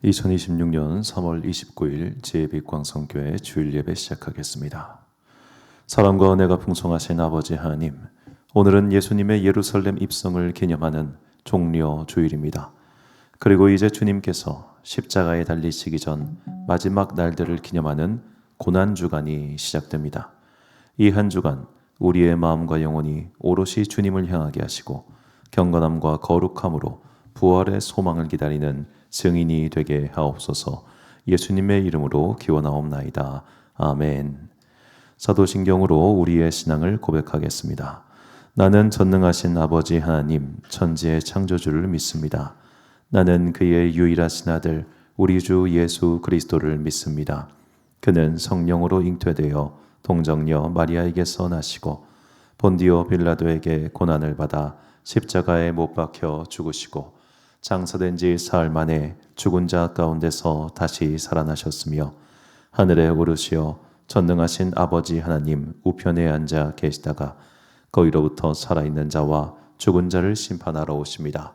2026년 3월 29일 제1빛광성교회 주일 예배 시작하겠습니다. 사랑과 은혜가 풍성하신 아버지 하나님, 오늘은 예수님의 예루살렘 입성을 기념하는 종려 주일입니다. 그리고 이제 주님께서 십자가에 달리시기 전 마지막 날들을 기념하는 고난주간이 시작됩니다. 이 한 주간 우리의 마음과 영혼이 오롯이 주님을 향하게 하시고 경건함과 거룩함으로 부활의 소망을 기다리는 증인이 되게 하옵소서. 예수님의 이름으로 기원하옵나이다. 아멘. 사도신경으로 우리의 신앙을 고백하겠습니다. 나는 전능하신 아버지 하나님 천지의 창조주를 믿습니다. 나는 그의 유일하신 아들 우리 주 예수 그리스도를 믿습니다. 그는 성령으로 잉태되어 동정녀 마리아에게서 나시고 본디오 빌라도에게 고난을 받아 십자가에 못 박혀 죽으시고 장사된 지 사흘 만에 죽은 자 가운데서 다시 살아나셨으며 하늘에 오르시어 전능하신 아버지 하나님 우편에 앉아 계시다가 거기로부터 살아있는 자와 죽은 자를 심판하러 오십니다.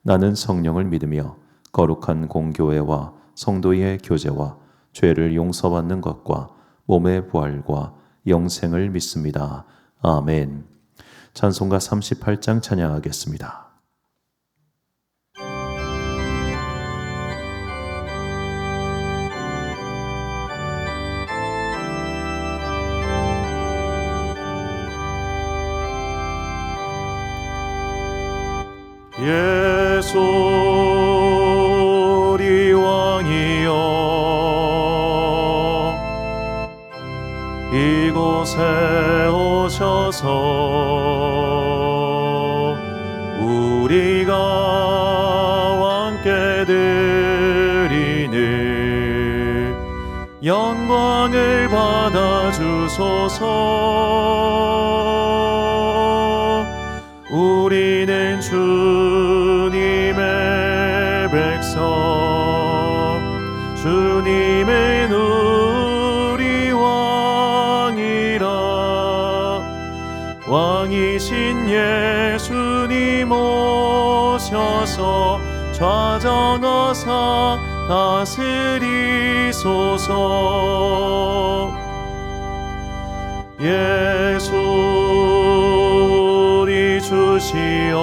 나는 성령을 믿으며 거룩한 공교회와 성도의 교제와 죄를 용서받는 것과 몸의 부활과 영생을 믿습니다. 아멘. 찬송가 38장 찬양하겠습니다. 예수 우리 왕이여 이곳에 오셔서 우리가 왕께 드리는 영광을 받아주소서. 우리는 주님의 백성, 주님은 우리 왕이라. 왕이신 예수님 오셔서 좌정하사 다스리소서. 예수 우리 주시여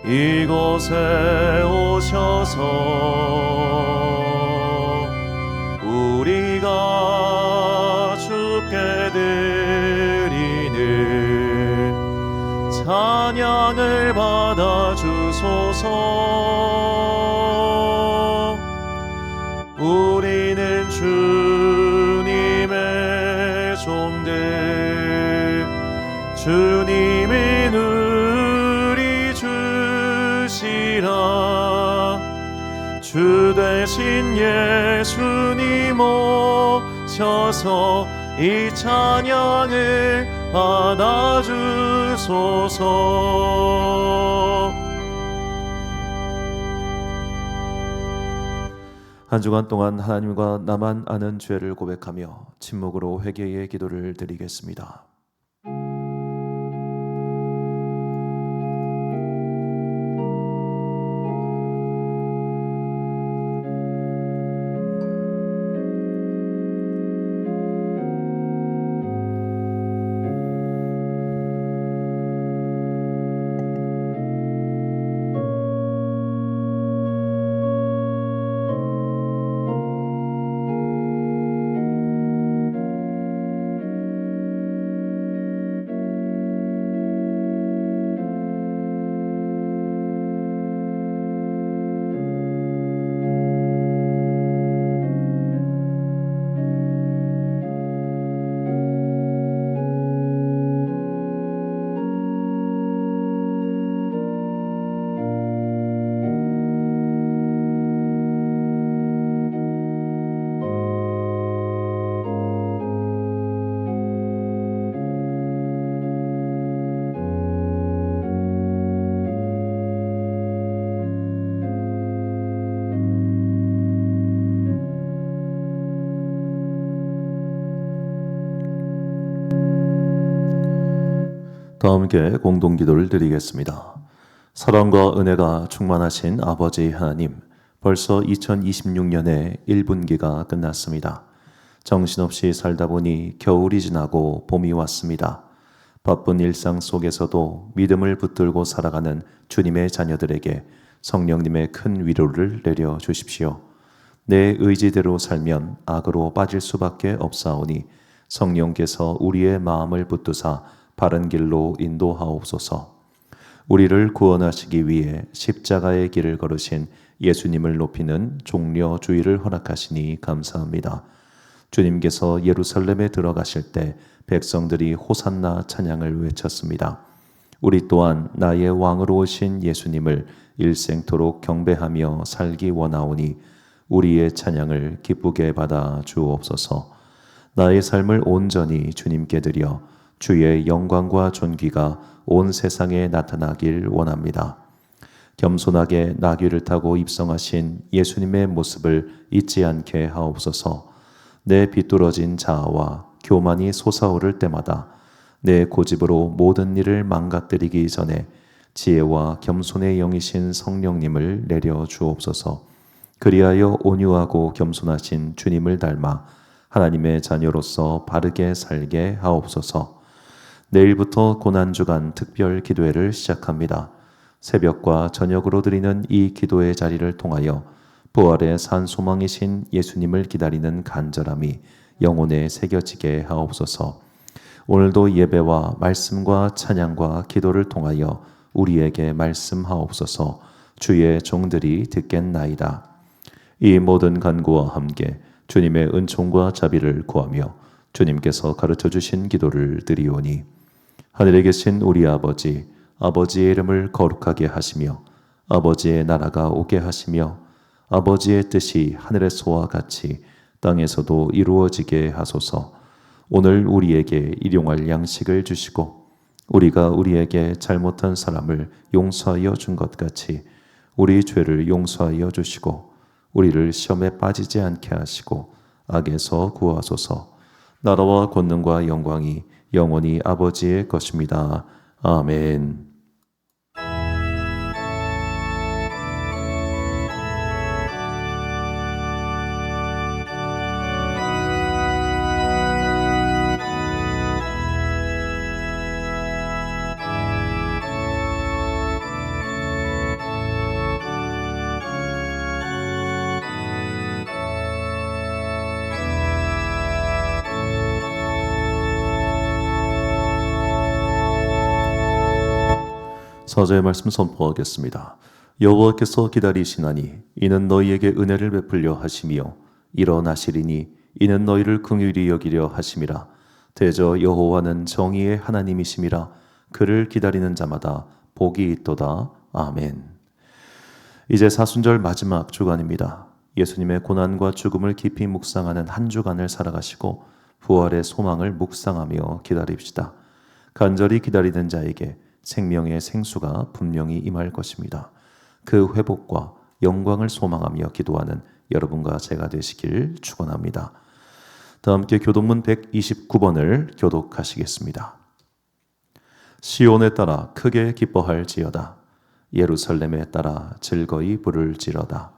이곳에 오셔서 우리가 주께 드리는 찬양을 받아주소서. 우리는 주님의 종들, 주님은 우리 주시라. 주 대신 예수님 오셔서 이 찬양을 받아주소서. 한 주간 동안 하나님과 나만 아는 죄를 고백하며 침묵으로 회개의 기도를 드리겠습니다. 다 함께 공동기도를 드리겠습니다. 사랑과 은혜가 충만하신 아버지 하나님, 벌써 2026년의 1분기가 끝났습니다. 정신없이 살다 보니 겨울이 지나고 봄이 왔습니다. 바쁜 일상 속에서도 믿음을 붙들고 살아가는 주님의 자녀들에게 성령님의 큰 위로를 내려 주십시오. 내 의지대로 살면 악으로 빠질 수밖에 없사오니 성령께서 우리의 마음을 붙드사 바른 길로 인도하옵소서. 우리를 구원하시기 위해 십자가의 길을 걸으신 예수님을 높이는 종려 주의를 허락하시니 감사합니다. 주님께서 예루살렘에 들어가실 때 백성들이 호산나 찬양을 외쳤습니다. 우리 또한 나의 왕으로 오신 예수님을 일생토록 경배하며 살기 원하오니 우리의 찬양을 기쁘게 받아 주옵소서. 나의 삶을 온전히 주님께 드려 주의 영광과 존귀가 온 세상에 나타나길 원합니다. 겸손하게 나귀를 타고 입성하신 예수님의 모습을 잊지 않게 하옵소서. 내 비뚤어진 자아와 교만이 솟아오를 때마다 내 고집으로 모든 일을 망가뜨리기 전에 지혜와 겸손의 영이신 성령님을 내려 주옵소서. 그리하여 온유하고 겸손하신 주님을 닮아 하나님의 자녀로서 바르게 살게 하옵소서. 내일부터 고난주간 특별 기도회를 시작합니다. 새벽과 저녁으로 드리는 이 기도의 자리를 통하여 부활의 산 소망이신 예수님을 기다리는 간절함이 영혼에 새겨지게 하옵소서. 오늘도 예배와 말씀과 찬양과 기도를 통하여 우리에게 말씀하옵소서. 주의 종들이 듣겠나이다. 이 모든 간구와 함께 주님의 은총과 자비를 구하며 주님께서 가르쳐 주신 기도를 드리오니 하늘에 계신 우리 아버지, 아버지의 이름을 거룩하게 하시며 아버지의 나라가 오게 하시며 아버지의 뜻이 하늘에서와 같이 땅에서도 이루어지게 하소서. 오늘 우리에게 일용할 양식을 주시고 우리가 우리에게 잘못한 사람을 용서하여 준 것 같이 우리 죄를 용서하여 주시고 우리를 시험에 빠지지 않게 하시고 악에서 구하소서. 나라와 권능과 영광이 영원히 아버지의 것입니다. 아멘. 사제의 말씀 선포하겠습니다. 여호와께서 기다리시나니 이는 너희에게 은혜를 베풀려 하시며 일어나시리니 이는 너희를 긍휼히 여기려 하심이라. 대저 여호와는 정의의 하나님이심이라. 그를 기다리는 자마다 복이 있도다. 아멘. 이제 사순절 마지막 주간입니다. 예수님의 고난과 죽음을 깊이 묵상하는 한 주간을 살아가시고 부활의 소망을 묵상하며 기다립시다. 간절히 기다리는 자에게 생명의 생수가 분명히 임할 것입니다. 그 회복과 영광을 소망하며 기도하는 여러분과 제가 되시길 축원합니다. 다 함께 교독문 129번을 교독하시겠습니다. 시온에 따라 크게 기뻐할지어다. 예루살렘에 따라 즐거이 부를지어다.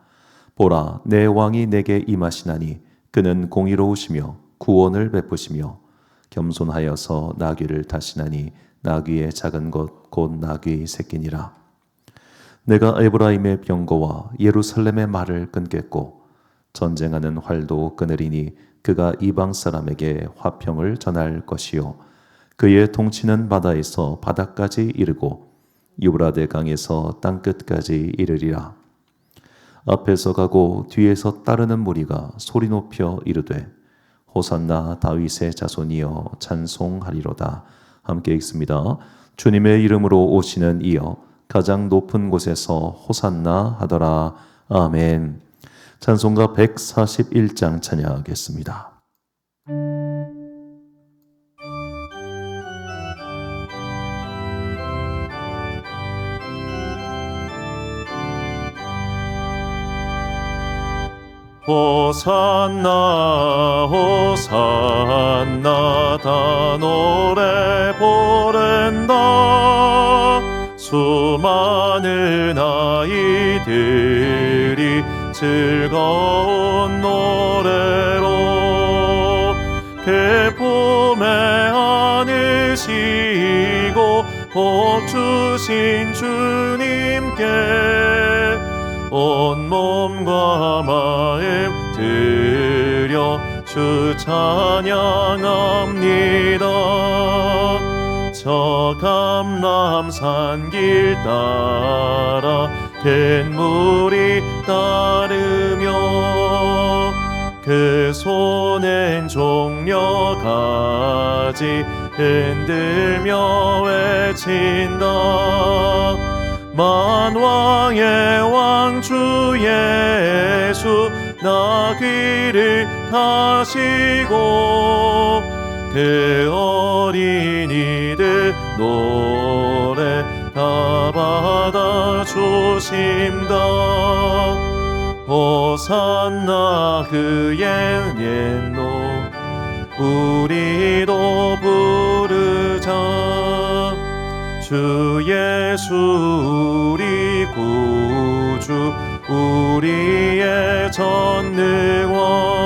보라, 내 왕이 내게 임하시나니 그는 공의로우시며 구원을 베푸시며 겸손하여서 나귀를 타시나니 나귀의 작은 것 곧 나귀 새끼니라. 내가 에브라임의 병거와 예루살렘의 말을 끊겠고 전쟁하는 활도 끊으리니 그가 이방 사람에게 화평을 전할 것이요 그의 통치는 바다에서 바다까지 이르고 유브라데 강에서 땅끝까지 이르리라. 앞에서 가고 뒤에서 따르는 무리가 소리 높여 이르되 호산나 다윗의 자손이여 찬송하리로다. 함께 읽습니다. 주님의 이름으로 오시는 이여 가장 높은 곳에서 호산나 하더라. 아멘. 찬송가 141장 찬양하겠습니다. 호산나 호산나 다 노래 부른다. 수많은 아이들이 즐거운 노래로 기쁨에 안으시고 복 주신 주님께 온 몸과 마음 드려 주 찬양합니다. 저 감람산 길 따라 큰 물이 따르며 그 손엔 종려가지 흔들며 외친다. 만왕의 왕 주 예수 나 귀를 다시고 그 어린이들 노래 다 받아 주신다. 호산나 그의 옛노 우리도 부르자. 주 예수 우리 구주 우리의 전능왕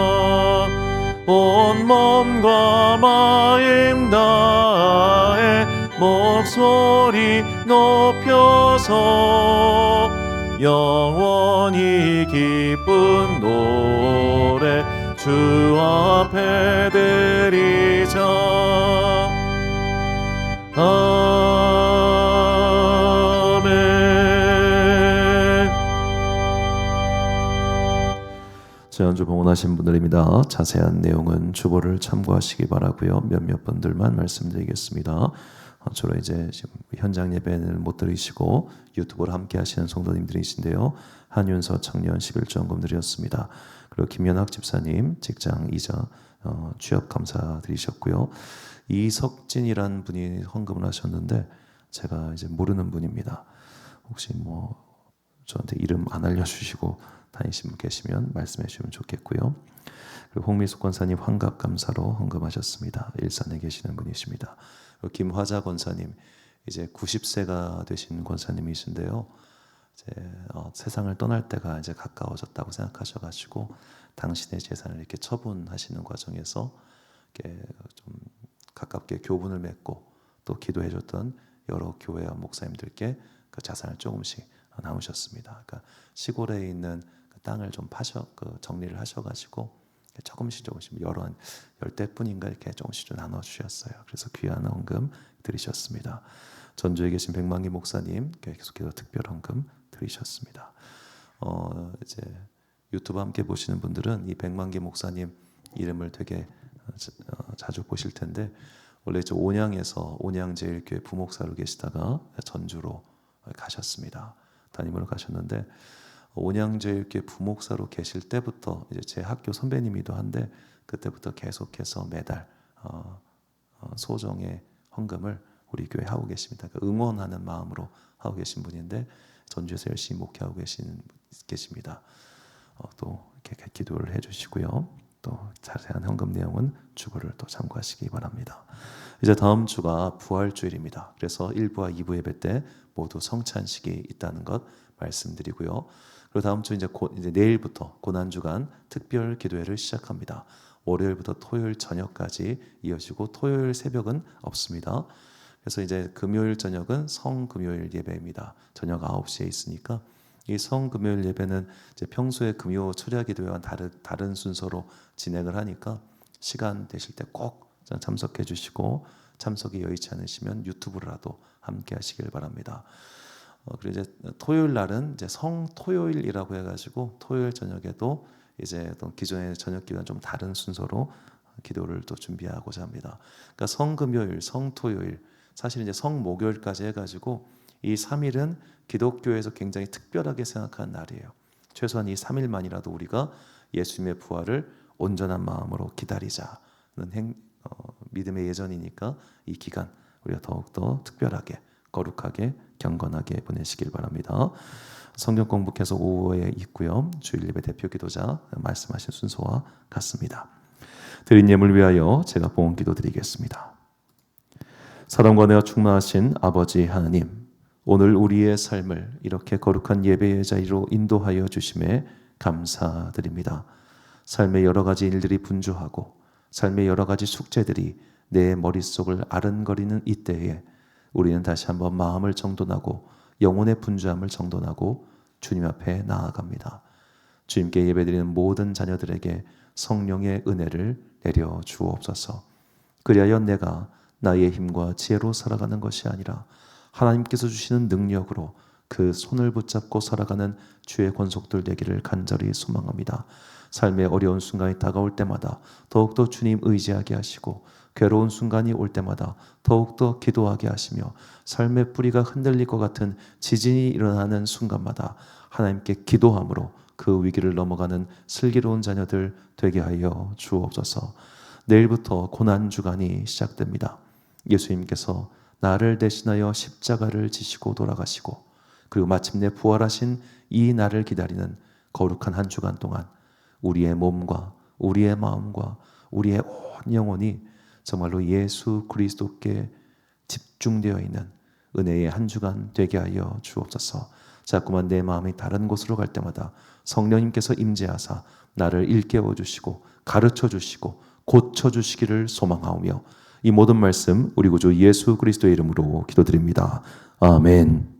온 몸과 마음 다해 목소리 높여서 영원히 기쁜 노래 주 앞에 드리자. 아멘. 지난주 봉헌하신 분들입니다. 자세한 내용은 주보를 참고하시기 바라고요. 몇몇 분들만 말씀드리겠습니다. 주로 이제 지금 현장 예배는 못 드리시고 유튜브를 함께 하시는 성도님들이신데요. 한윤서 청년 11조헌금 드렸습니다. 그리고 김연학 집사님 직장 이자 취업 감사드리셨고요. 이석진이라는 분이 헌금을 하셨는데 제가 이제 모르는 분입니다. 혹시 뭐 저한테 이름 안 알려주시고 다니신 분 계시면 말씀해 주시면 좋겠고요. 그리고 홍미숙 권사님 환갑 감사로 헌금하셨습니다. 일산에 계시는 분이십니다. 김화자 권사님 이제 90세가 되신 권사님이신데요. 이제 세상을 떠날 때가 이제 가까워졌다고 생각하셔가지고 당신의 재산을 이렇게 처분하시는 과정에서 이렇게 좀 가깝게 교분을 맺고 또 기도해줬던 여러 교회와 목사님들께 그 자산을 조금씩 나누셨습니다. 그러니까 시골에 있는 그 땅을 좀 정리를 하셔가지고 조금씩 여러 한 10대뿐인가 이렇게 조금씩 좀 나눠주셨어요. 그래서 귀한 헌금 드리셨습니다. 전주에 계신 백만기 목사님 계속해서 특별 헌금 드리셨습니다. 이제 유튜브 함께 보시는 분들은 이 백만기 목사님 이름을 되게 자주 보실 텐데 원래 저 온양제일교회 부목사로 계시다가 전주로 가셨습니다. 담임으로 가셨는데 온양제일교회 부목사로 계실 때부터 이제 제 학교 선배님이기도 한데 그때부터 계속해서 매달 소정의 헌금을 우리 교회 하고 계십니다. 응원하는 마음으로 하고 계신 분인데 전주에서 열심히 목회하고 계십니다. 또 이렇게 기도를 해주시고요. 또 자세한 헌금 내용은 주보를 또 참고하시기 바랍니다. 이제 다음 주가 부활주일입니다. 그래서 1부와 2부 예배 때 모두 성찬식이 있다는 것 말씀드리고요. 그리고 다음 주 이제 내일부터 고난주간 특별 기도회를 시작합니다. 월요일부터 토요일 저녁까지 이어지고 토요일 새벽은 없습니다. 그래서 이제 금요일 저녁은 성금요일 예배입니다. 저녁 9시에 있으니까 이 성금요일 예배는 이제 평소에 금요 철야 기도회와 다른 순서로 진행을 하니까 시간 되실 때 꼭 참석해 주시고 참석이 여의치 않으시면 유튜브라도 함께 하시길 바랍니다. 그리고 이제 토요일 날은 이제 성토요일이라고 해가지고 토요일 저녁에도 이제 또 기존의 저녁 기도와 좀 다른 순서로 기도를 또 준비하고자 합니다. 그러니까 성금요일, 성토요일, 사실 이제 성목요일까지 해가지고 이 3일은 기독교에서 굉장히 특별하게 생각하는 날이에요. 최소한 이 3일만이라도 우리가 예수님의 부활을 온전한 마음으로 기다리자는 믿음의 예전이니까 이 기간 우리가 더욱더 특별하게 거룩하게 경건하게 보내시길 바랍니다. 성경 공부 계속 오후에 있고요. 주일 예배 대표 기도자 말씀하신 순서와 같습니다. 드린 예물 위하여 제가 봉헌 기도 드리겠습니다. 사랑과 은혜가 충만하신 아버지 하나님, 오늘 우리의 삶을 이렇게 거룩한 예배의 자리로 인도하여 주심에 감사드립니다. 삶의 여러 가지 일들이 분주하고 삶의 여러 가지 숙제들이 내 머릿속을 아른거리는 이때에 우리는 다시 한번 마음을 정돈하고 영혼의 분주함을 정돈하고 주님 앞에 나아갑니다. 주님께 예배드리는 모든 자녀들에게 성령의 은혜를 내려 주옵소서. 그리하여 내가 나의 힘과 지혜로 살아가는 것이 아니라 하나님께서 주시는 능력으로 그 손을 붙잡고 살아가는 주의 권속들 되기를 간절히 소망합니다. 삶의 어려운 순간이 다가올 때마다 더욱더 주님 의지하게 하시고 괴로운 순간이 올 때마다 더욱더 기도하게 하시며 삶의 뿌리가 흔들릴 것 같은 지진이 일어나는 순간마다 하나님께 기도함으로 그 위기를 넘어가는 슬기로운 자녀들 되게 하여 주옵소서. 내일부터 고난주간이 시작됩니다. 예수님께서 나를 대신하여 십자가를 지시고 돌아가시고 그리고 마침내 부활하신 이 날을 기다리는 거룩한 한 주간 동안 우리의 몸과 우리의 마음과 우리의 온 영혼이 정말로 예수 그리스도께 집중되어 있는 은혜의 한 주간 되게 하여 주옵소서. 자꾸만 내 마음이 다른 곳으로 갈 때마다 성령님께서 임재하사 나를 일깨워 주시고 가르쳐 주시고 고쳐 주시기를 소망하오며 이 모든 말씀 우리 구주 예수 그리스도의 이름으로 기도드립니다. 아멘.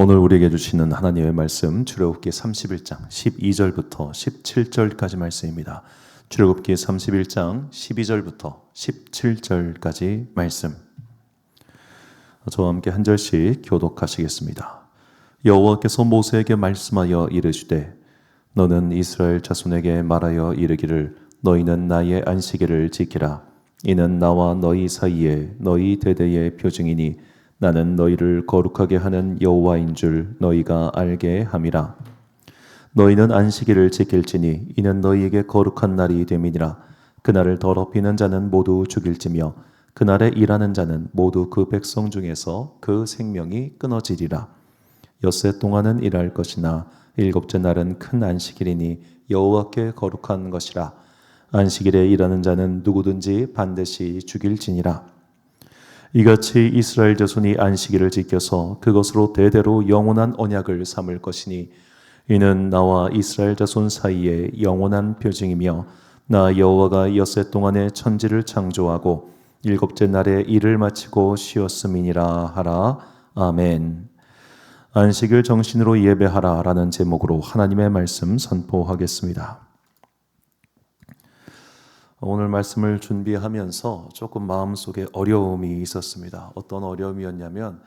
오늘 우리에게 주시는 하나님의 말씀 출애굽기 31장 12절부터 17절까지 말씀입니다. 출애굽기 31장 12절부터 17절까지 말씀. 저와 함께 한 절씩 교독하시겠습니다. 여호와께서 모세에게 말씀하여 이르시되 너는 이스라엘 자손에게 말하여 이르기를 너희는 나의 안식일을 지키라. 이는 나와 너희 사이에 너희 대대의 표징이니 나는 너희를 거룩하게 하는 여호와인 줄 너희가 알게 함이라. 너희는 안식일을 지킬지니 이는 너희에게 거룩한 날이 됨이니라. 그날을 더럽히는 자는 모두 죽일지며 그날에 일하는 자는 모두 그 백성 중에서 그 생명이 끊어지리라. 엿새 동안은 일할 것이나 일곱째 날은 큰 안식일이니 여호와께 거룩한 것이라. 안식일에 일하는 자는 누구든지 반드시 죽일지니라. 이같이 이스라엘 자손이 안식일을 지켜서 그것으로 대대로 영원한 언약을 삼을 것이니 이는 나와 이스라엘 자손 사이에 영원한 표징이며 나 여호와가 엿새 동안에 천지를 창조하고 일곱째 날에 일을 마치고 쉬었음이니라 하라. 아멘. 안식일 정신으로 예배하라 라는 제목으로 하나님의 말씀 선포하겠습니다. 오늘 말씀을 준비하면서 조금 마음속에 어려움이 있었습니다. 어떤 어려움이었냐면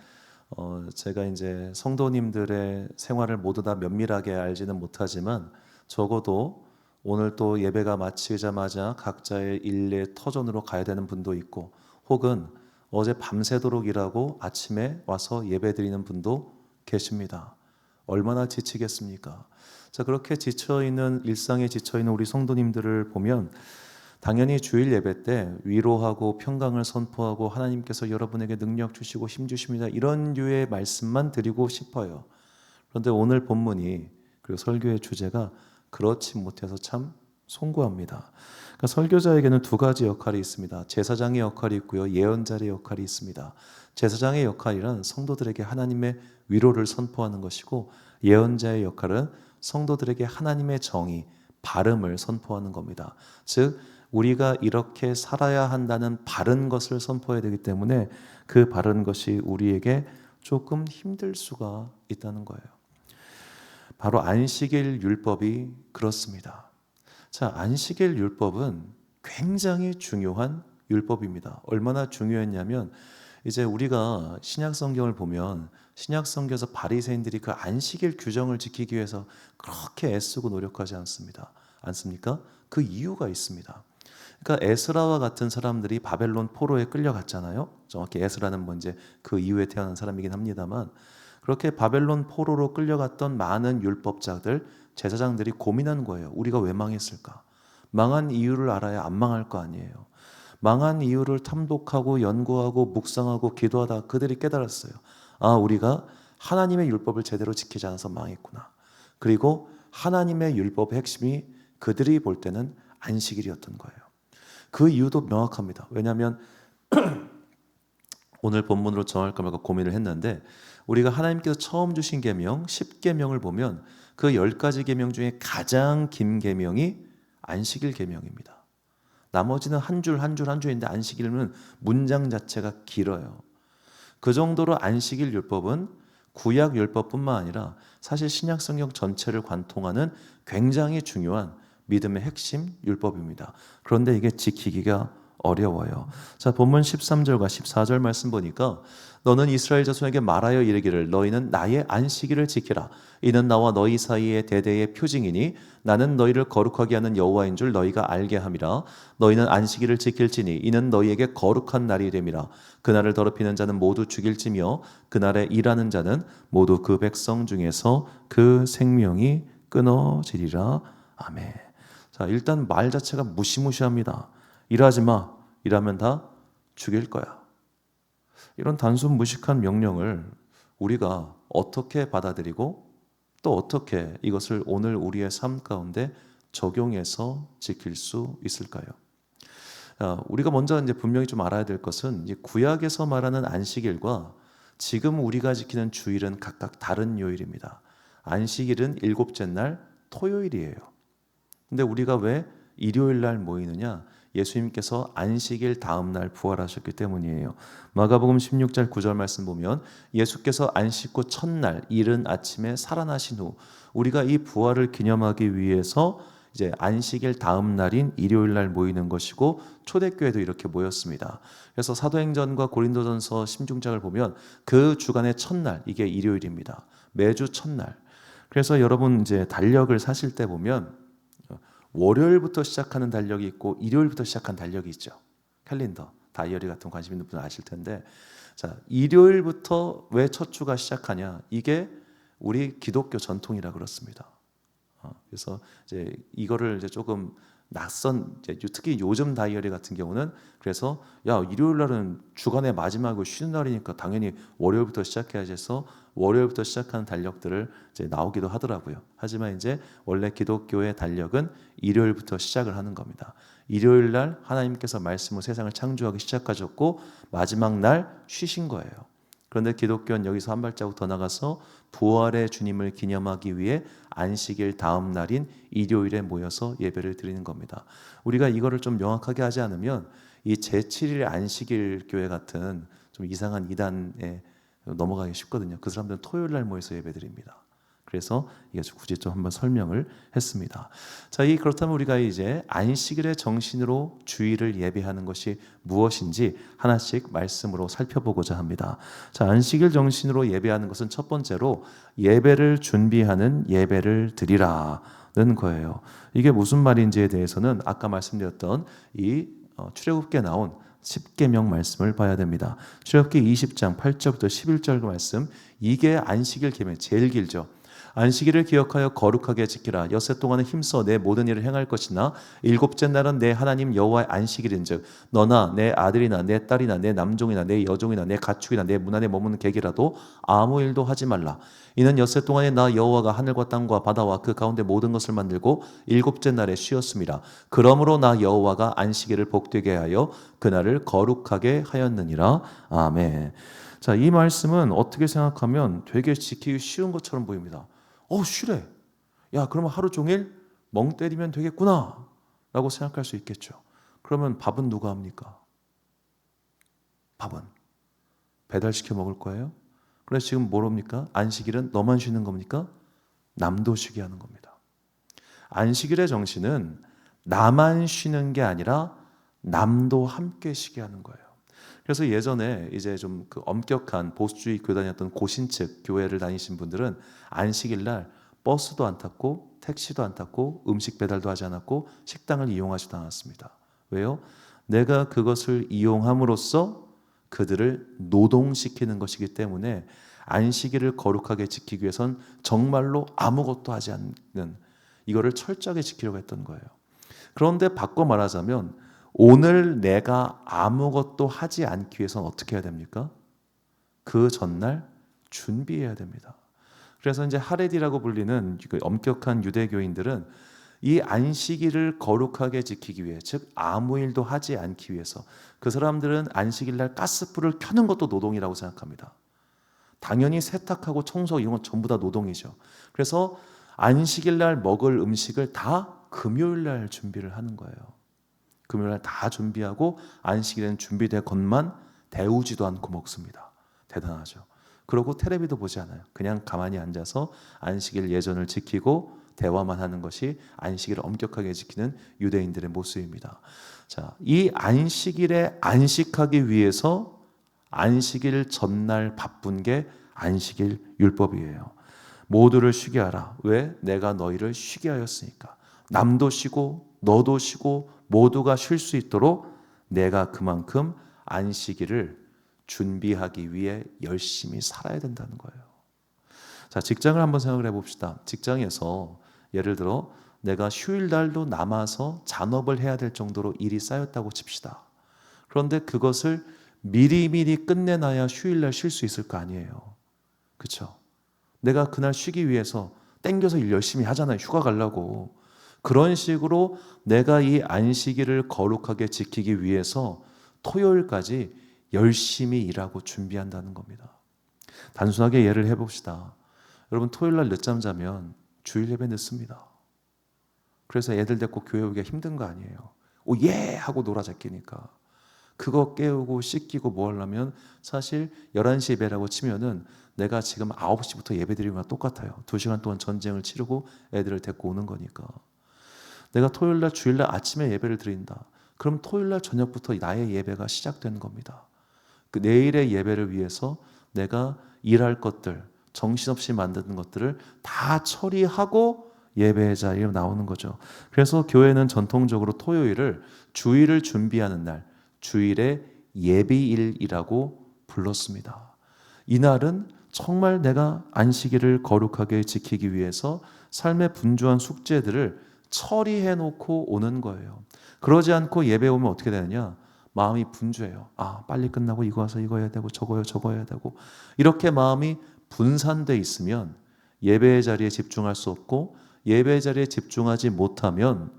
제가 이제 성도님들의 생활을 모두 다 면밀하게 알지는 못하지만 적어도 오늘 또 예배가 마치자마자 각자의 일의 터전으로 가야 되는 분도 있고 혹은 어제 밤새도록 일하고 아침에 와서 예배 드리는 분도 계십니다. 얼마나 지치겠습니까? 자, 그렇게 지쳐있는 일상에 지쳐있는 우리 성도님들을 보면 당연히 주일 예배 때 위로하고 평강을 선포하고 하나님께서 여러분에게 능력 주시고 힘 주십니다. 이런 류의 말씀만 드리고 싶어요. 그런데 오늘 본문이 그리고 설교의 주제가 그렇지 못해서 참 송구합니다. 그러니까 설교자에게는 두 가지 역할이 있습니다. 제사장의 역할이 있고요. 예언자의 역할이 있습니다. 제사장의 역할이란 성도들에게 하나님의 위로를 선포하는 것이고 예언자의 역할은 성도들에게 하나님의 정의, 바름을 선포하는 겁니다. 즉 우리가 이렇게 살아야 한다는 바른 것을 선포해야 되기 때문에 그 바른 것이 우리에게 조금 힘들 수가 있다는 거예요. 바로 안식일 율법이 그렇습니다. 자, 안식일 율법은 굉장히 중요한 율법입니다. 얼마나 중요했냐면 이제 우리가 신약 성경을 보면 신약 성경에서 바리새인들이 그 안식일 규정을 지키기 위해서 그렇게 애쓰고 노력하지 않습니까? 그 이유가 있습니다. 그러니까 에스라와 같은 사람들이 바벨론 포로에 끌려갔잖아요. 정확히 에스라는 이제 그 이후에 태어난 사람이긴 합니다만 그렇게 바벨론 포로로 끌려갔던 많은 율법자들, 제사장들이 고민한 거예요. 우리가 왜 망했을까? 망한 이유를 알아야 안 망할 거 아니에요. 망한 이유를 탐독하고 연구하고 묵상하고 기도하다 그들이 깨달았어요. 아, 우리가 하나님의 율법을 제대로 지키지 않아서 망했구나. 그리고 하나님의 율법의 핵심이 그들이 볼 때는 안식일이었던 거예요. 그 이유도 명확합니다. 왜냐하면 오늘 본문으로 정할까 말까 고민을 했는데 우리가 하나님께서 처음 주신 계명 10계명을 보면 그 10가지 계명 중에 가장 긴 계명이 안식일 계명입니다. 나머지는 한 줄 한 줄인데 안식일은 문장 자체가 길어요. 그 정도로 안식일 율법은 구약 율법뿐만 아니라 사실 신약 성경 전체를 관통하는 굉장히 중요한 믿음의 핵심 율법입니다. 그런데 이게 지키기가 어려워요. 자, 본문 13절과 14절 말씀 보니까 너는 이스라엘 자손에게 말하여 이르기를 너희는 나의 안식일을 지키라. 이는 나와 너희 사이의 대대의 표징이니 나는 너희를 거룩하게 하는 여호와인 줄 너희가 알게 함이라. 너희는 안식일을 지킬지니 이는 너희에게 거룩한 날이 됨이라. 그날을 더럽히는 자는 모두 죽일지며 그날에 일하는 자는 모두 그 백성 중에서 그 생명이 끊어지리라. 아멘. 자, 일단 말 자체가 무시무시합니다. 일하지 마. 일하면 다 죽일 거야. 이런 단순 무식한 명령을 우리가 어떻게 받아들이고 또 어떻게 이것을 오늘 우리의 삶 가운데 적용해서 지킬 수 있을까요? 우리가 먼저 이제 분명히 좀 알아야 될 것은 이제 구약에서 말하는 안식일과 지금 우리가 지키는 주일은 각각 다른 요일입니다. 안식일은 일곱째 날 토요일이에요. 근데 우리가 왜 일요일 날 모이느냐? 예수님께서 안식일 다음 날 부활하셨기 때문이에요. 마가복음 16장 9절 말씀 보면 예수께서 안 씻고 첫날 이른 아침에 살아나신 후 우리가 이 부활을 기념하기 위해서 이제 안식일 다음 날인 일요일 날 모이는 것이고 초대교회도 이렇게 모였습니다. 그래서 사도행전과 고린도전서 16장을 보면 그 주간의 첫날 이게 일요일입니다. 매주 첫날. 그래서 여러분 이제 달력을 사실 때 보면 월요일부터 시작하는 달력이 있고 일요일부터 시작한 달력이 있죠. 캘린더, 다이어리 같은 관심 있는 분은 아실 텐데, 자, 일요일부터 왜 첫 주가 시작하냐? 이게 우리 기독교 전통이라 그렇습니다. 그래서 이제 이거를 이제 조금 낯선, 특히 요즘 다이어리 같은 경우는 그래서 야, 일요일 날은 주간의 마지막이고 쉬는 날이니까 당연히 월요일부터 시작해야지 해서 월요일부터 시작하는 달력들을 이제 나오기도 하더라고요. 하지만 이제 원래 기독교의 달력은 일요일부터 시작을 하는 겁니다. 일요일 날 하나님께서 말씀으로 세상을 창조하기 시작하셨고 마지막 날 쉬신 거예요. 그런데 기독교는 여기서 한 발자국 더 나가서 부활의 주님을 기념하기 위해 안식일 다음 날인 일요일에 모여서 예배를 드리는 겁니다. 우리가 이거를 좀 명확하게 하지 않으면 이 제7일 안식일 교회 같은 좀 이상한 이단에 넘어가기 쉽거든요. 그 사람들은 토요일 날 모여서 예배 드립니다. 그래서 이게 굳이 좀 한번 설명을 했습니다. 자, 그렇다면 우리가 이제 안식일의 정신으로 주일을 예배하는 것이 무엇인지 하나씩 말씀으로 살펴보고자 합니다. 자, 안식일 정신으로 예배하는 것은 첫 번째로 예배를 준비하는 예배를 드리라는 거예요. 이게 무슨 말인지에 대해서는 아까 말씀드렸던 이 출애굽기에 나온 10계명 말씀을 봐야 됩니다. 출애굽기 20장 8절부터 11절 말씀, 이게 안식일 계명 제일 길죠. 안식일을 기억하여 거룩하게 지키라. 엿새 동안은 힘써 내 모든 일을 행할 것이나 일곱째 날은 내 하나님 여호와의 안식일인즉 너나 내 아들이나 내 딸이나 내 남종이나 내 여종이나 내 가축이나 내 문 안에 머무는 객이라도 아무 일도 하지 말라. 이는 엿새 동안에 나 여호와가 하늘과 땅과 바다와 그 가운데 모든 것을 만들고 일곱째 날에 쉬었음이라. 그러므로 나 여호와가 안식일을 복되게 하여 그날을 거룩하게 하였느니라. 아멘. 자, 이 말씀은 어떻게 생각하면 되게 지키기 쉬운 것처럼 보입니다. 쉬래. 야, 그러면 하루 종일 멍 때리면 되겠구나 라고 생각할 수 있겠죠. 그러면 밥은 누가 합니까? 밥은 배달시켜 먹을 거예요? 그래서 지금 뭐랍니까? 안식일은 너만 쉬는 겁니까? 남도 쉬게 하는 겁니다. 안식일의 정신은 나만 쉬는 게 아니라 남도 함께 쉬게 하는 거예요. 그래서 예전에 이제 좀 그 엄격한 보수주의 교단이었던 고신측 교회를 다니신 분들은 안식일 날 버스도 안 탔고 택시도 안 탔고 음식 배달도 하지 않았고 식당을 이용하지도 않았습니다. 왜요? 내가 그것을 이용함으로써 그들을 노동시키는 것이기 때문에 안식일을 거룩하게 지키기 위해선 정말로 아무것도 하지 않는, 이거를 철저하게 지키려고 했던 거예요. 그런데 바꿔 말하자면 오늘 내가 아무것도 하지 않기 위해서는 어떻게 해야 됩니까? 그 전날 준비해야 됩니다. 그래서 이제 하레디라고 불리는 그 엄격한 유대교인들은 이 안식일을 거룩하게 지키기 위해, 즉 아무 일도 하지 않기 위해서, 그 사람들은 안식일 날 가스불을 켜는 것도 노동이라고 생각합니다. 당연히 세탁하고 청소 이런 건 전부 다 노동이죠. 그래서 안식일 날 먹을 음식을 다 금요일 날 준비를 하는 거예요. 금요일 날 다 준비하고 안식일에는 준비된 것만 데우지도 않고 먹습니다. 대단하죠. 그러고 텔레비도 보지 않아요. 그냥 가만히 앉아서 안식일 예전을 지키고 대화만 하는 것이 안식일을 엄격하게 지키는 유대인들의 모습입니다. 자, 이 안식일에 안식하기 위해서 안식일 전날 바쁜 게 안식일 율법이에요. 모두를 쉬게 하라. 왜? 내가 너희를 쉬게 하였으니까. 남도 쉬고 너도 쉬고 모두가 쉴 수 있도록 내가 그만큼 안식일을 준비하기 위해 열심히 살아야 된다는 거예요. 자, 직장을 한번 생각을 해봅시다. 직장에서 예를 들어 내가 휴일날도 남아서 잔업을 해야 될 정도로 일이 쌓였다고 칩시다. 그런데 그것을 미리미리 끝내놔야 휴일날 쉴 수 있을 거 아니에요. 그렇죠? 내가 그날 쉬기 위해서 땡겨서 일 열심히 하잖아요. 휴가 가려고. 그런 식으로 내가 이 안식일을 거룩하게 지키기 위해서 토요일까지 열심히 일하고 준비한다는 겁니다. 단순하게 예를 해봅시다. 여러분 토요일날 늦잠 자면 주일 예배 늦습니다. 그래서 애들 데리고 교회 오기가 힘든 거 아니에요. 오 예! 하고 놀아제끼니까. 그거 깨우고 씻기고 뭐 하려면 사실 11시 예배라고 치면은 내가 지금 9시부터 예배 드리는 거랑 똑같아요. 2시간 동안 전쟁을 치르고 애들을 데리고 오는 거니까. 내가 토요일날 주일날 아침에 예배를 드린다. 그럼 토요일날 저녁부터 나의 예배가 시작되는 겁니다. 그 내일의 예배를 위해서 내가 일할 것들, 정신없이 만드는 것들을 다 처리하고 예배의 자리에 나오는 거죠. 그래서 교회는 전통적으로 토요일을 주일을 준비하는 날, 주일의 예비일이라고 불렀습니다. 이날은 정말 내가 안식일을 거룩하게 지키기 위해서 삶의 분주한 숙제들을 처리해 놓고 오는 거예요. 그러지 않고 예배 오면 어떻게 되느냐? 마음이 분주해요. 아, 빨리 끝나고 이거 와서 이거 해야 되고 저거 해야 되고. 이렇게 마음이 분산돼 있으면 예배의 자리에 집중할 수 없고, 예배의 자리에 집중하지 못하면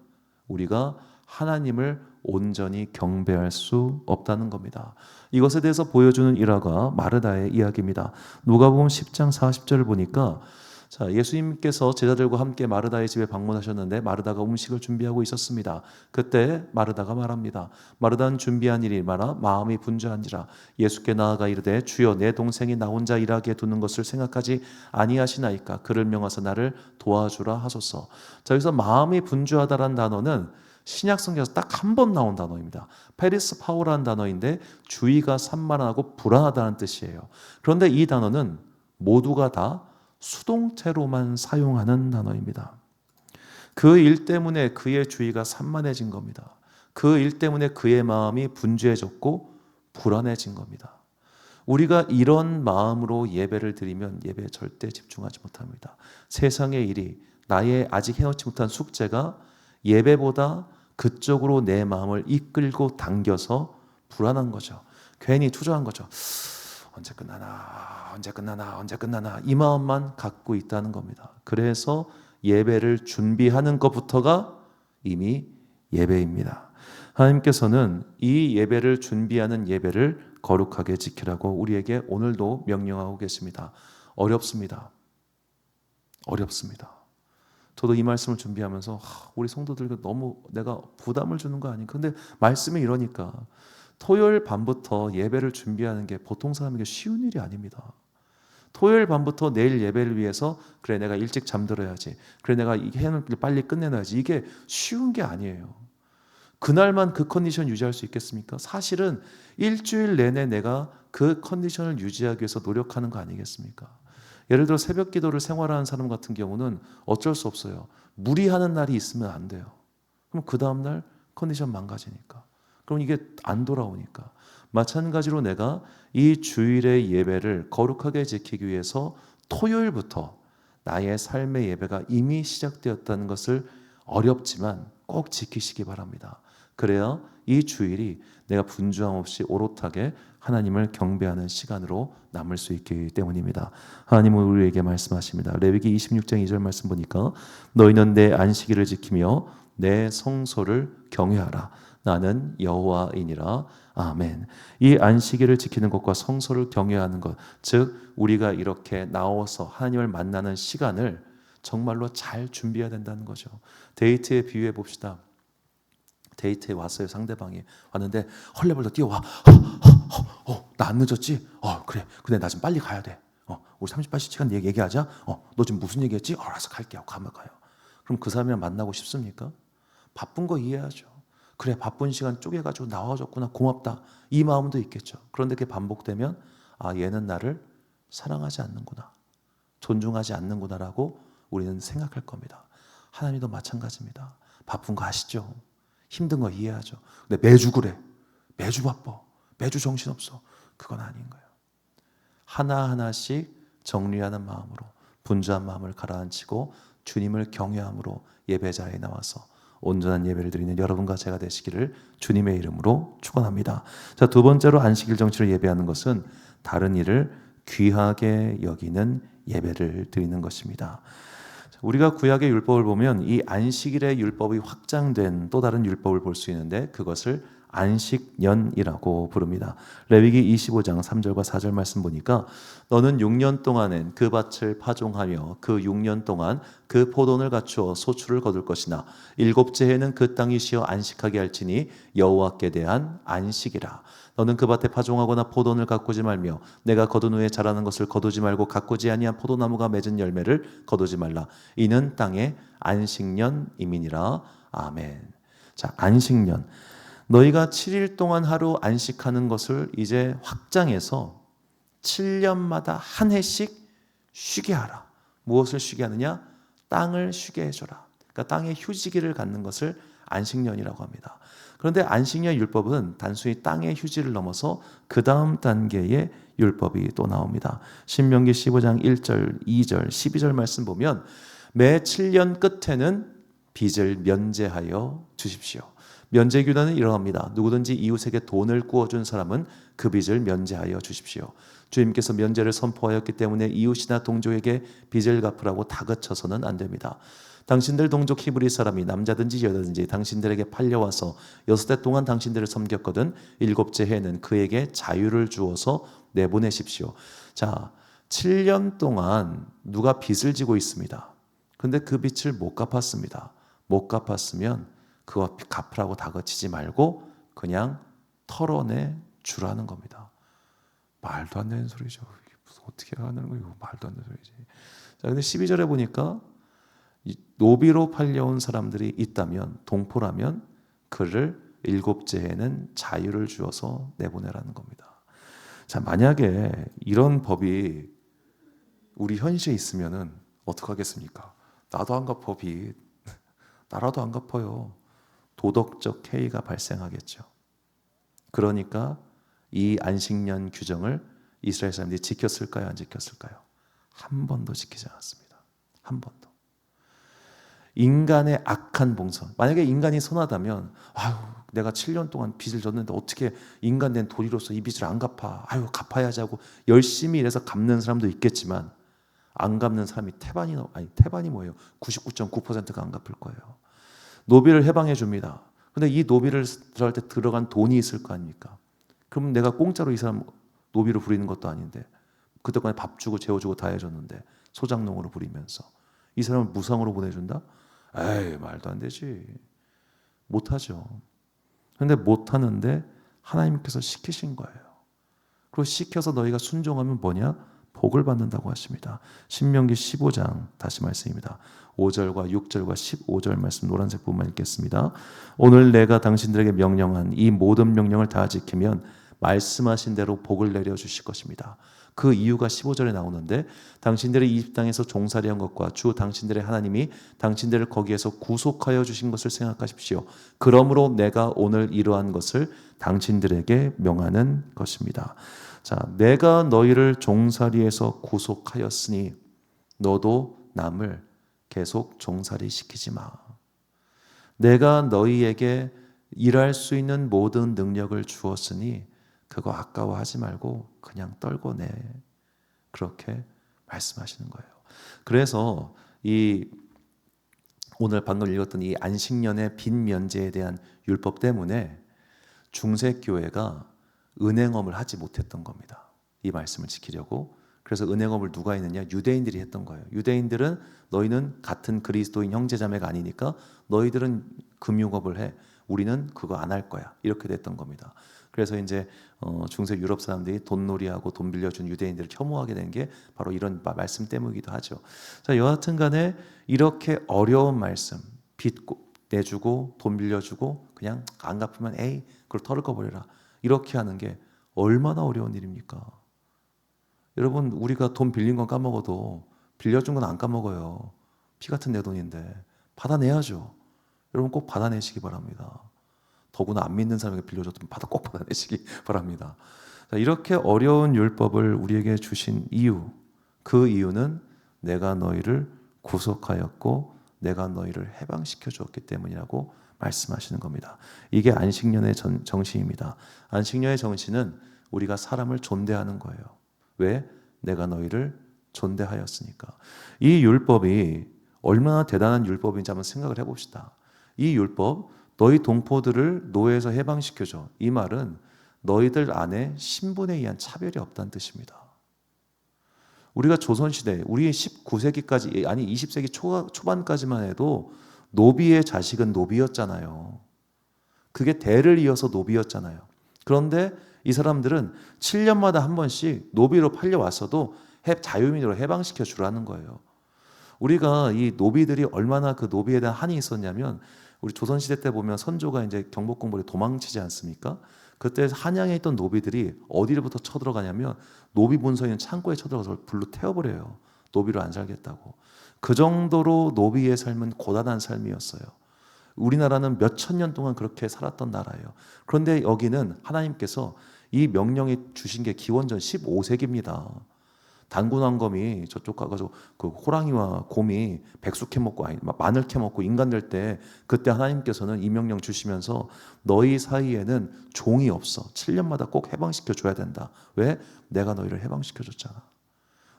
우리가 하나님을 온전히 경배할 수 없다는 겁니다. 이것에 대해서 보여주는 일화가 마르다의 이야기입니다. 누가복음 10장 40절을 보니까, 자, 예수님께서 제자들과 함께 마르다의 집에 방문하셨는데 마르다가 음식을 준비하고 있었습니다. 그때 마르다가 말합니다. 마르다는 준비한 일이 많아 마음이 분주한지라. 예수께 나아가 이르되 주여 내 동생이 나 혼자 일하게 두는 것을 생각하지 아니하시나이까. 그를 명하사 나를 도와주라 하소서. 자, 여기서 마음이 분주하다라는 단어는 신약 성경에서 딱 한 번 나온 단어입니다. 페리스 파우라는 단어인데 주의가 산만하고 불안하다는 뜻이에요. 그런데 이 단어는 모두가 다 수동태로만 사용하는 단어입니다. 그 일 때문에 그의 주의가 산만해진 겁니다. 그 일 때문에 그의 마음이 분주해졌고 불안해진 겁니다. 우리가 이런 마음으로 예배를 드리면 예배에 절대 집중하지 못합니다. 세상의 일이, 나의 아직 해놓지 못한 숙제가 예배보다 그쪽으로 내 마음을 이끌고 당겨서 불안한 거죠. 괜히 투정한 거죠. 언제 끝나나 이 마음만 갖고 있다는 겁니다. 그래서 예배를 준비하는 것부터가 이미 예배입니다. 하나님께서는 이 예배를 준비하는 예배를 거룩하게 지키라고 우리에게 오늘도 명령하고 계십니다. 어렵습니다. 저도 이 말씀을 준비하면서 우리 성도들과 너무 내가 부담을 주는 거 아닌가. 근데 말씀이 이러니까 토요일 밤부터 예배를 준비하는 게 보통 사람에게 쉬운 일이 아닙니다. 토요일 밤부터 내일 예배를 위해서 그래 내가 일찍 잠들어야지. 그래 내가 이 해는 빨리 끝내놔야지. 이게 쉬운 게 아니에요. 그날만 그 컨디션 유지할 수 있겠습니까? 사실은 일주일 내내 내가 그 컨디션을 유지하기 위해서 노력하는 거 아니겠습니까? 예를 들어 새벽 기도를 생활하는 사람 같은 경우는 어쩔 수 없어요. 무리하는 날이 있으면 안 돼요. 그럼 그 다음날 컨디션 망가지니까. 그럼 이게 안 돌아오니까. 마찬가지로 내가 이 주일의 예배를 거룩하게 지키기 위해서 토요일부터 나의 삶의 예배가 이미 시작되었다는 것을 어렵지만 꼭 지키시기 바랍니다. 그래야 이 주일이 내가 분주함 없이 오롯하게 하나님을 경배하는 시간으로 남을 수 있기 때문입니다. 하나님은 우리에게 말씀하십니다. 레위기 26장 2절 말씀 보니까 너희는 내 안식일을 지키며 내 성소를 경외하라. 나는 여호와이니라. 아멘. 이 안식일을 지키는 것과 성소를 경외하는 것, 즉 우리가 이렇게 나와서 하나님을 만나는 시간을 정말로 잘 준비해야 된다는 거죠. 데이트에 비유해 봅시다. 데이트에 왔어요. 상대방이 왔는데 헐레벌떡 뛰어와. 나 안 늦었지? 그래. 근데 나 지금 빨리 가야 돼. 우리 38시간 얘기하자. 너 지금 무슨 얘기했지? 알았어, 갈게 하고 가면 가요. 그럼 그 사람이랑 만나고 싶습니까? 바쁜 거 이해하죠. 그래, 바쁜 시간 쪼개가지고 나와줬구나, 고맙다, 이 마음도 있겠죠. 그런데 그게 반복되면 얘는 나를 사랑하지 않는구나, 존중하지 않는구나라고 우리는 생각할 겁니다. 하나님도 마찬가지입니다. 바쁜 거 아시죠? 힘든 거 이해하죠. 근데 매주 그래, 매주 바빠, 매주 정신없어, 그건 아닌 거예요. 하나하나씩 정리하는 마음으로, 분주한 마음을 가라앉히고 주님을 경외함으로 예배자에 나와서 온전한 예배를 드리는 여러분과 제가 되시기를 주님의 이름으로 축원합니다. 자, 두 번째로 안식일 정치를 예배하는 것은 다른 일을 귀하게 여기는 예배를 드리는 것입니다. 우리가 구약의 율법을 보면 이 안식일의 율법이 확장된 또 다른 율법을 볼 수 있는데 그것을 안식년이라고 부릅니다. 레위기 25장 3절과 4절 말씀 보니까 너는 6년 동안은 그 밭을 파종하며 그 6년 동안 그 포도원을 갖추어 소출을 거둘 것이나 일곱째 해는 그 땅이 쉬어 안식하게 할지니 여호와께 대한 안식이라. 너는 그 밭에 파종하거나 포도원을 가꾸지 말며 내가 거둔 후에 자라는 것을 거두지 말고 가꾸지 아니한 포도나무가 맺은 열매를 거두지 말라. 이는 땅의 안식년임이니라. 아멘. 자, 안식년. 너희가 7일 동안 하루 안식하는 것을 이제 확장해서 7년마다 한 해씩 쉬게 하라. 무엇을 쉬게 하느냐? 땅을 쉬게 해줘라. 그러니까 땅에 휴지기를 갖는 것을 안식년이라고 합니다. 그런데 안식년 율법은 단순히 땅의 휴지를 넘어서 그 다음 단계의 율법이 또 나옵니다. 신명기 15장 1절, 2절, 12절 말씀 보면 매 7년 끝에는 빚을 면제하여 주십시오. 면제규단은 이러합니다. 누구든지 이웃에게 돈을 구워준 사람은 그 빚을 면제하여 주십시오. 주님께서 면제를 선포하였기 때문에 이웃이나 동족에게 빚을 갚으라고 다그쳐서는 안 됩니다. 당신들 동족 히브리 사람이 남자든지 여자든지 당신들에게 팔려와서 6해 동안 당신들을 섬겼거든 7째 해는 그에게 자유를 주어서 내보내십시오. 자, 7년 동안 누가 빚을 지고 있습니다. 근데 그 빚을 못 갚았습니다. 못 갚았으면 그거 갚으라고 다그치지 말고 그냥 털어내 주라는 겁니다. 말도 안 되는 소리죠. 무슨 어떻게 하는 거예요? 말도 안 되는 소리지. 자, 근데 12절에 보니까 노비로 팔려온 사람들이 있다면, 동포라면 그를 7째 해는 자유를 주어서 내보내라는 겁니다. 자, 만약에 이런 법이 우리 현실에 있으면은 어떡하겠습니까? 나도 안 갚어 빚. 나라도 안 갚아요. 도덕적 해이가 발생하겠죠. 그러니까 이 안식년 규정을 이스라엘 사람들이 지켰을까요? 안 지켰을까요? 한 번도 지키지 않았습니다. 한 번도. 인간의 악한 봉선. 만약에 인간이 선하다면 내가 7년 동안 빚을 졌는데 어떻게 인간 된 도리로서 이 빚을 안 갚아. 갚아야지 하고 열심히 일해서 갚는 사람도 있겠지만 안 갚는 사람이 태반이 뭐예요? 99.9%가 안 갚을 거예요. 노비를 해방해 줍니다. 근데 이 노비를 들어갈 때 들어간 돈이 있을 거 아닙니까? 그럼 내가 공짜로 이 사람 노비로 부리는 것도 아닌데 그때까지 밥 주고 재워주고 다 해줬는데 소장농으로 부리면서 이 사람을 무상으로 보내준다? 에이, 말도 안 되지. 못하죠. 그런데 못하는데 하나님께서 시키신 거예요. 그리고 시켜서 너희가 순종하면 뭐냐? 복을 받는다고 하십니다. 신명기 15장 다시 말씀입니다. 5절과 6절과 15절 말씀 노란색 부분만 읽겠습니다. 오늘 내가 당신들에게 명령한 이 모든 명령을 다 지키면 말씀하신 대로 복을 내려주실 것입니다. 그 이유가 15절에 나오는데 당신들이 이 땅에서 종살이한 것과 주 당신들의 하나님이 당신들을 거기에서 구속하여 주신 것을 생각하십시오. 그러므로 내가 오늘 이러한 것을 당신들에게 명하는 것입니다. 자, 내가 너희를 종살이에서 구속하였으니 너도 남을 계속 종살이 시키지 마. 내가 너희에게 일할 수 있는 모든 능력을 주었으니 그거 아까워하지 말고 그냥 떨고 내. 그렇게 말씀하시는 거예요. 그래서 오늘 방금 읽었던 이 안식년의 빈면제에 대한 율법 때문에 중세교회가 은행업을 하지 못했던 겁니다. 이 말씀을 지키려고. 그래서 은행업을 누가 했느냐? 유대인들이 했던 거예요. 유대인들은 너희는 같은 그리스도인 형제자매가 아니니까 너희들은 금융업을 해. 우리는 그거 안 할 거야. 이렇게 됐던 겁니다. 그래서 이제 중세 유럽 사람들이 돈놀이하고 돈 빌려준 유대인들을 혐오하게 된 게 바로 이런 말씀 때문이기도 하죠. 자, 여하튼 간에 이렇게 어려운 말씀, 빚 내주고 돈 빌려주고 그냥 안 갚으면 에이 그걸 털어버려라. 이렇게 하는 게 얼마나 어려운 일입니까? 여러분, 우리가 돈 빌린 건 까먹어도 빌려준 건 안 까먹어요. 피 같은 내 돈인데 받아내야죠. 여러분 꼭 받아내시기 바랍니다. 더구나 안 믿는 사람에게 빌려줬으면 꼭 받아내시기 바랍니다. 자, 이렇게 어려운 율법을 우리에게 주신 이유, 그 이유는 내가 너희를 구속하였고 내가 너희를 해방시켜 주었기 때문이라고 말씀하시는 겁니다. 이게 안식년의 정신입니다. 안식년의 정신은 우리가 사람을 존대하는 거예요. 왜? 내가 너희를 존대하였으니까. 이 율법이 얼마나 대단한 율법인지 한번 생각을 해봅시다. 이 율법, 너희 동포들을 노예에서 해방시켜줘. 이 말은 너희들 안에 신분에 의한 차별이 없다는 뜻입니다. 우리가 조선시대, 우리 19세기까지, 아니 20세기 초반까지만 해도 노비의 자식은 노비였잖아요. 그게 대를 이어서 노비였잖아요. 그런데 이 사람들은 7년마다 한 번씩 노비로 팔려왔어도 자유민으로 해방시켜 주라는 거예요. 우리가 이 노비들이 얼마나 그 노비에 대한 한이 있었냐면 우리 조선시대 때 보면 선조가 이제 경복궁벌에 도망치지 않습니까? 그때 한양에 있던 노비들이 어디로부터 쳐들어가냐면 노비 본서 있는 창고에 쳐들어가서 불로 태워버려요. 노비로 안 살겠다고. 그 정도로 노비의 삶은 고단한 삶이었어요. 우리나라는 몇천 년 동안 그렇게 살았던 나라예요. 그런데 여기는 하나님께서 이 명령이 주신 게 기원전 15세기입니다. 단군왕검이 저쪽 가가지고 그 호랑이와 곰이 백수 캐먹고 마늘 캐먹고 인간 될 때 그때 하나님께서는 이 명령 주시면서 너희 사이에는 종이 없어. 7년마다 꼭 해방시켜 줘야 된다. 왜? 내가 너희를 해방시켜 줬잖아.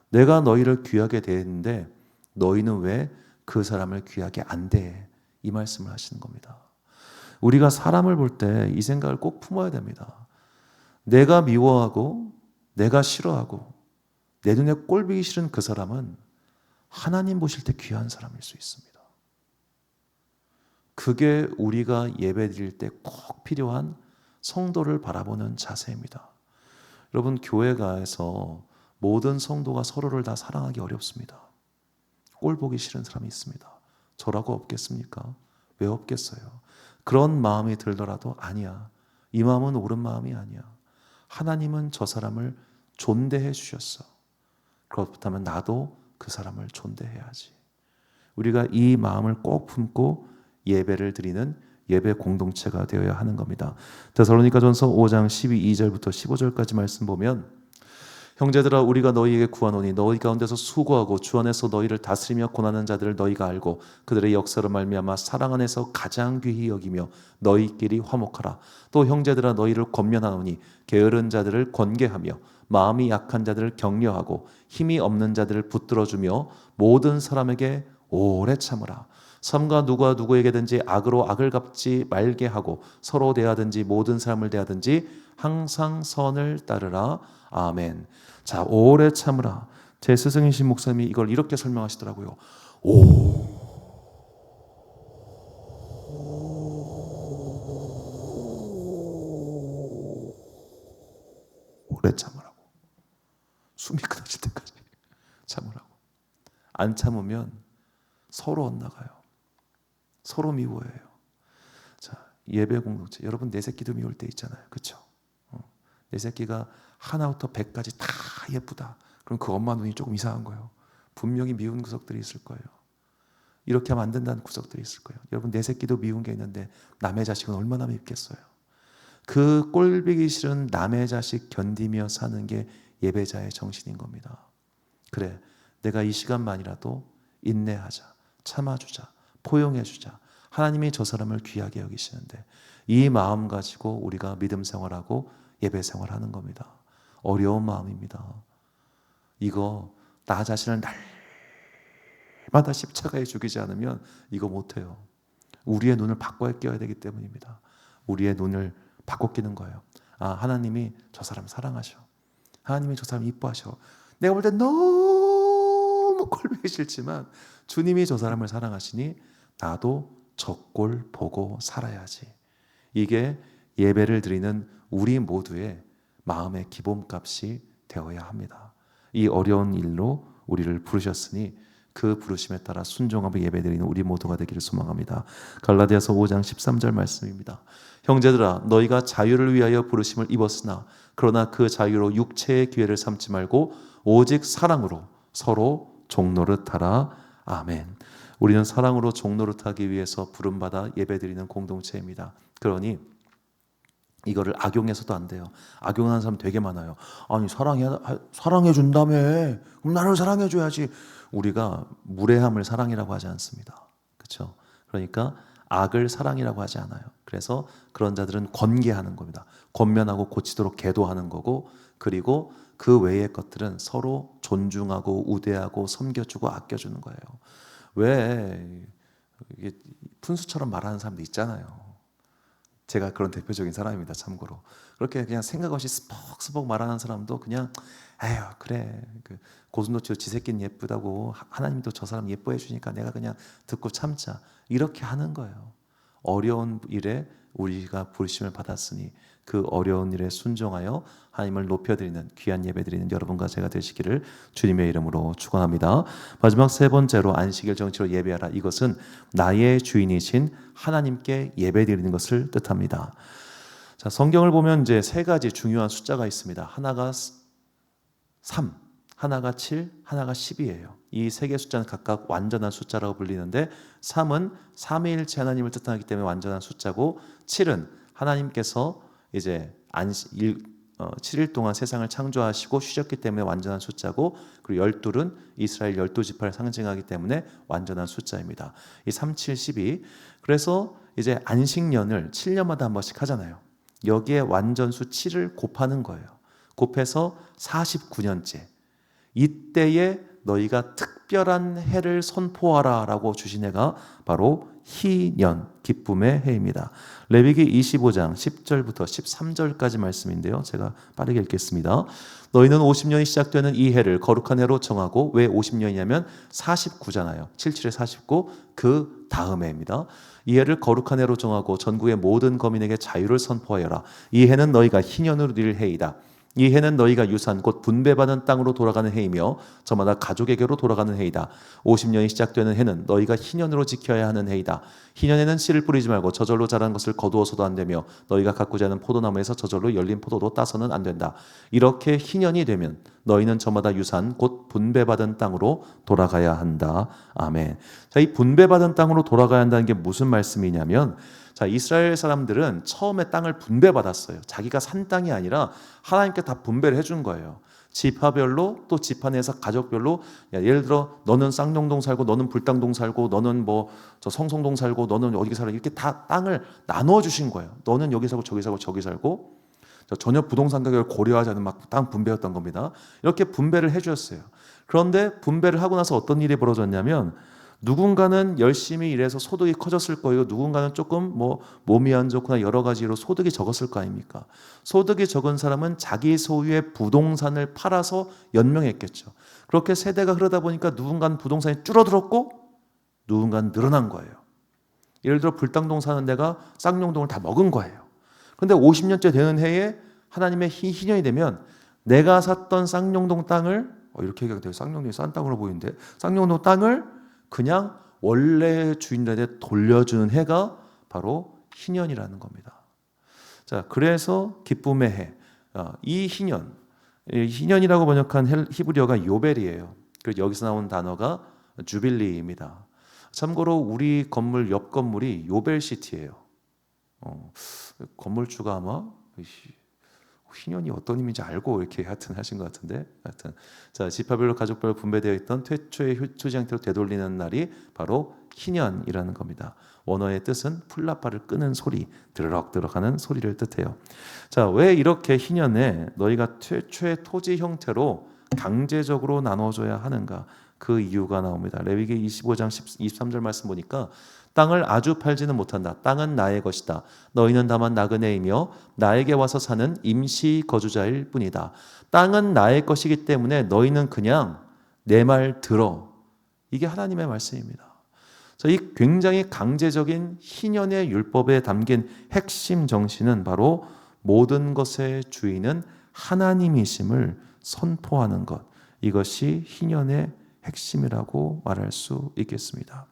내가 너희를 귀하게 대했는데 너희는 왜 그 사람을 귀하게 안 대해? 이 말씀을 하시는 겁니다. 우리가 사람을 볼 때 이 생각을 꼭 품어야 됩니다. 내가 미워하고 내가 싫어하고 내 눈에 꼴보기 싫은 그 사람은 하나님 보실 때 귀한 사람일 수 있습니다. 그게 우리가 예배 드릴 때 꼭 필요한 성도를 바라보는 자세입니다. 여러분, 교회가에서 모든 성도가 서로를 다 사랑하기 어렵습니다. 꼴보기 싫은 사람이 있습니다. 저라고 없겠습니까? 왜 없겠어요? 그런 마음이 들더라도 아니야. 이 마음은 옳은 마음이 아니야. 하나님은 저 사람을 존대해 주셨어. 그렇다면 나도 그 사람을 존대해야지. 우리가 이 마음을 꼭 품고 예배를 드리는 예배 공동체가 되어야 하는 겁니다. 데살로니가전서 5장 12절부터 15절까지 말씀 보면 형제들아 우리가 너희에게 구하노니 너희 가운데서 수고하고 주 안에서 너희를 다스리며 고난하는 자들을 너희가 알고 그들의 역사로 말미암아 사랑 안에서 가장 귀히 여기며 너희끼리 화목하라. 또 형제들아 너희를 권면하노니 게으른 자들을 권계하며 마음이 약한 자들을 격려하고 힘이 없는 자들을 붙들어주며 모든 사람에게 오래 참으라. 삼가 누가 누구에게든지 악으로 악을 갚지 말게 하고 서로 대하든지 모든 사람을 대하든지 항상 선을 따르라. 아멘. 자, 오래 참으라. 제 스승이신 목사님이 이걸 이렇게 설명하시더라고요. 오래 참으라고. 숨이 끊어질 때까지 참으라고. 안 참으면 서로 엇나가요. 서로 미워해요. 자, 예배 공동체, 여러분 내 새끼도 미울 때 있잖아요. 그렇죠? 내 새끼가 하나부터 100까지 다 예쁘다. 그럼 그 엄마 눈이 조금 이상한 거예요. 분명히 미운 구석들이 있을 거예요. 이렇게 하면 안 된다는 구석들이 있을 거예요. 여러분 내 새끼도 미운 게 있는데 남의 자식은 얼마나 밉겠어요. 그 꼴보기 싫은 남의 자식 견디며 사는 게 예배자의 정신인 겁니다. 그래, 내가 이 시간만이라도 인내하자, 참아주자, 포용해주자. 하나님이 저 사람을 귀하게 여기시는데 이 마음 가지고 우리가 믿음 생활하고 예배 생활하는 겁니다. 어려운 마음입니다. 이거 나 자신을 날마다 십자가에 죽이지 않으면 이거 못해요. 우리의 눈을 바꿔 끼워야 되기 때문입니다. 우리의 눈을 바꿔 끼는 거예요. 아, 하나님이 저 사람 사랑하셔. 하나님이 저 사람 이뻐하셔. 내가 볼 때 너무 꼴보기 싫지만 주님이 저 사람을 사랑하시니 나도 저 꼴 보고 살아야지. 이게 예배를 드리는 우리 모두의 마음의 기본값이 되어야 합니다. 이 어려운 일로 우리를 부르셨으니 그 부르심에 따라 순종하며 예배드리는 우리 모두가 되기를 소망합니다. 갈라디아서 5장 13절 말씀입니다. 형제들아 너희가 자유를 위하여 부르심을 입었으나 그러나 그 자유로 육체의 기회를 삼지 말고 오직 사랑으로 서로 종노릇하라. 아멘. 우리는 사랑으로 종노릇하기 위해서 부름받아 예배드리는 공동체입니다. 그러니 이거를 악용해서도 안 돼요. 악용하는 사람 되게 많아요. 아니 사랑해 준다며. 그럼 나를 사랑해 줘야지. 우리가 무례함을 사랑이라고 하지 않습니다. 그렇죠? 그러니까 악을 사랑이라고 하지 않아요. 그래서 그런 자들은 권계하는 겁니다. 권면하고 고치도록 계도하는 거고, 그리고 그 외의 것들은 서로 존중하고 우대하고 섬겨주고 아껴주는 거예요. 왜 이게 푼수처럼 말하는 사람도 있잖아요. 제가 그런 대표적인 사람입니다. 참고로 그렇게 그냥 생각 없이 스벅스벅 말하는 사람도 그냥 에휴 그래 그 고슴도치로 지 새끼는 예쁘다고 하나님도 저 사람 예뻐해 주니까 내가 그냥 듣고 참자 이렇게 하는 거예요. 어려운 일에 우리가 부르심을 받았으니 그 어려운 일에 순종하여 하나님을 높여드리는 귀한 예배드리는 여러분과 제가 되시기를 주님의 이름으로 축원합니다. 마지막 세 번째로 안식일 정치로 예배하라. 이것은 나의 주인이신 하나님께 예배드리는 것을 뜻합니다. 자, 성경을 보면 이제 세 가지 중요한 숫자가 있습니다. 하나가 3, 하나가 7, 하나가 10이에요. 이 세 개의 숫자는 각각 완전한 숫자라고 불리는데 3은 삼위일체 하나님을 뜻하기 때문에 완전한 숫자고 7은 하나님께서 이제 7일 동안 세상을 창조하시고 쉬셨기 때문에 완전한 숫자고, 그리고 12은 이스라엘 12지파를 상징하기 때문에 완전한 숫자입니다. 이 3, 7, 12. 그래서 이제 안식년을 7년마다 한 번씩 하잖아요. 여기에 완전수 7을 곱하는 거예요. 곱해서 49년째. 이때에 너희가 특별한 해를 선포하라 라고 주신 해가 바로 희년, 기쁨의 해입니다. 레위기 25장 10절부터 13절까지 말씀인데요. 제가 빠르게 읽겠습니다. 너희는 50년이 시작되는 이 해를 거룩한 해로 정하고, 왜 50년이냐면 49잖아요. 77에 49, 그 다음 해입니다. 이 해를 거룩한 해로 정하고 전국의 모든 거민에게 자유를 선포하여라. 이 해는 너희가 희년으로 누릴 해이다. 이 해는 너희가 유산 곧 분배받은 땅으로 돌아가는 해이며 저마다 가족에게로 돌아가는 해이다. 50년이 시작되는 해는 너희가 희년으로 지켜야 하는 해이다. 희년에는 씨를 뿌리지 말고 저절로 자란 것을 거두어서도 안 되며 너희가 가꾸지 않은 포도나무에서 저절로 열린 포도도 따서는 안 된다. 이렇게 희년이 되면 너희는 저마다 유산 곧 분배받은 땅으로 돌아가야 한다. 아멘. 자, 이 분배받은 땅으로 돌아가야 한다는 게 무슨 말씀이냐면, 자, 이스라엘 사람들은 처음에 땅을 분배받았어요. 자기가 산 땅이 아니라 하나님께 다 분배를 해준 거예요. 지파별로, 또 지파 내에서 가족별로, 예를 들어 너는 쌍용동 살고 너는 불당동 살고 너는 뭐 저 성성동 살고 너는 어디 살고, 이렇게 다 땅을 나누어 주신 거예요. 너는 여기 살고 저기 살고 저기 살고, 전혀 부동산 가격을 고려하지 않은 막 땅 분배였던 겁니다. 이렇게 분배를 해주셨어요. 그런데 분배를 하고 나서 어떤 일이 벌어졌냐면, 누군가는 열심히 일해서 소득이 커졌을 거예요. 누군가는 조금 뭐 몸이 안 좋거나 여러 가지로 소득이 적었을 거 아닙니까? 소득이 적은 사람은 자기 소유의 부동산을 팔아서 연명했겠죠. 그렇게 세대가 흐르다 보니까 누군가는 부동산이 줄어들었고 누군가는 늘어난 거예요. 예를 들어 불당동 사는 데가 쌍용동을 다 먹은 거예요. 그런데 50년째 되는 해에 하나님의 희년이 되면 내가 샀던 쌍용동 땅을 이렇게 얘기하면 돼요. 쌍용동이 싼 땅으로 보이는데 쌍용동 땅을 그냥 원래 주인들한테 돌려주는 해가 바로 희년이라는 겁니다. 자, 그래서 기쁨의 해. 이 희년, 희년이라고 번역한 히브리어가 요벨이에요. 그래서 여기서 나온 단어가 주빌리입니다. 참고로 우리 건물 옆 건물이 요벨시티예요. 건물주가 아마 희년이 어떤 의미인지 알고 이렇게 하여튼 하신 것 같은데, 하여튼 자, 지파별로 가족별로 분배되어 있던 최초의 휴지 형태로 되돌리는 날이 바로 희년이라는 겁니다. 원어의 뜻은 풀나파를 끄는 소리, 드르륵드르륵하는 소리를 뜻해요. 자, 왜 이렇게 희년에 너희가 최초의 토지 형태로 강제적으로 나눠줘야 하는가? 그 이유가 나옵니다. 레위기 25장 23절 말씀 보니까 땅을 아주 팔지는 못한다. 땅은 나의 것이다. 너희는 다만 나그네이며 나에게 와서 사는 임시 거주자일 뿐이다. 땅은 나의 것이기 때문에 너희는 그냥 내 말 들어. 이게 하나님의 말씀입니다. 이 굉장히 강제적인 희년의 율법에 담긴 핵심 정신은 바로 모든 것의 주인은 하나님이심을 선포하는 것. 이것이 희년의 핵심이라고 말할 수 있겠습니다.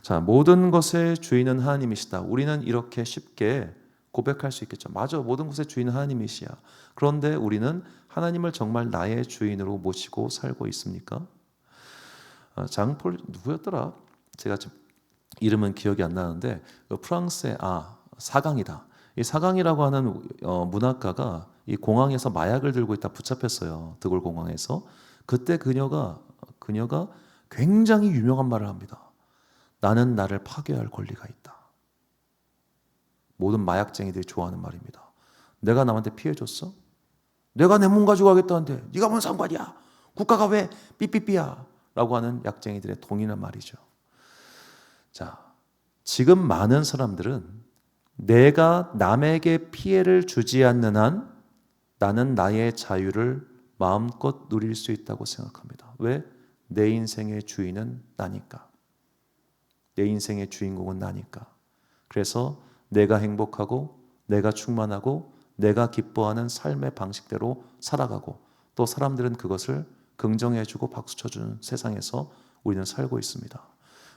자, 모든 것의 주인은 하나님이시다. 우리는 이렇게 쉽게 고백할 수 있겠죠. 맞아, 모든 것의 주인은 하나님이시야. 그런데 우리는 하나님을 정말 나의 주인으로 모시고 살고 있습니까? 장폴 누구였더라? 제가 좀 이름은 기억이 안 나는데 프랑스의 사강이다. 이 사강이라고 하는 문학가가 이 공항에서 마약을 들고 있다 붙잡혔어요. 드골 공항에서. 그때 그녀가 굉장히 유명한 말을 합니다. 나는 나를 파괴할 권리가 있다. 모든 마약쟁이들이 좋아하는 말입니다. 내가 남한테 피해 줬어? 내가 내 몸 가지고 가겠다는데 네가 뭔 상관이야? 국가가 왜 삐삐삐야? 라고 하는 약쟁이들의 동의는 말이죠. 자, 지금 많은 사람들은 내가 남에게 피해를 주지 않는 한 나는 나의 자유를 마음껏 누릴 수 있다고 생각합니다. 왜? 내 인생의 주인은 나니까. 내 인생의 주인공은 나니까. 그래서 내가 행복하고 내가 충만하고 내가 기뻐하는 삶의 방식대로 살아가고 또 사람들은 그것을 긍정해주고 박수쳐주는 세상에서 우리는 살고 있습니다.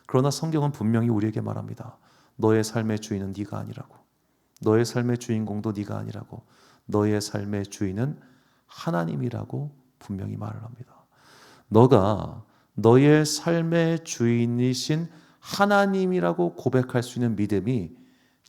그러나 성경은 분명히 우리에게 말합니다. 너의 삶의 주인은 네가 아니라고. 너의 삶의 주인공도 네가 아니라고. 너의 삶의 주인은 하나님이라고 분명히 말을 합니다. 너가 너의 삶의 주인이신 하나님이라고 고백할 수 있는 믿음이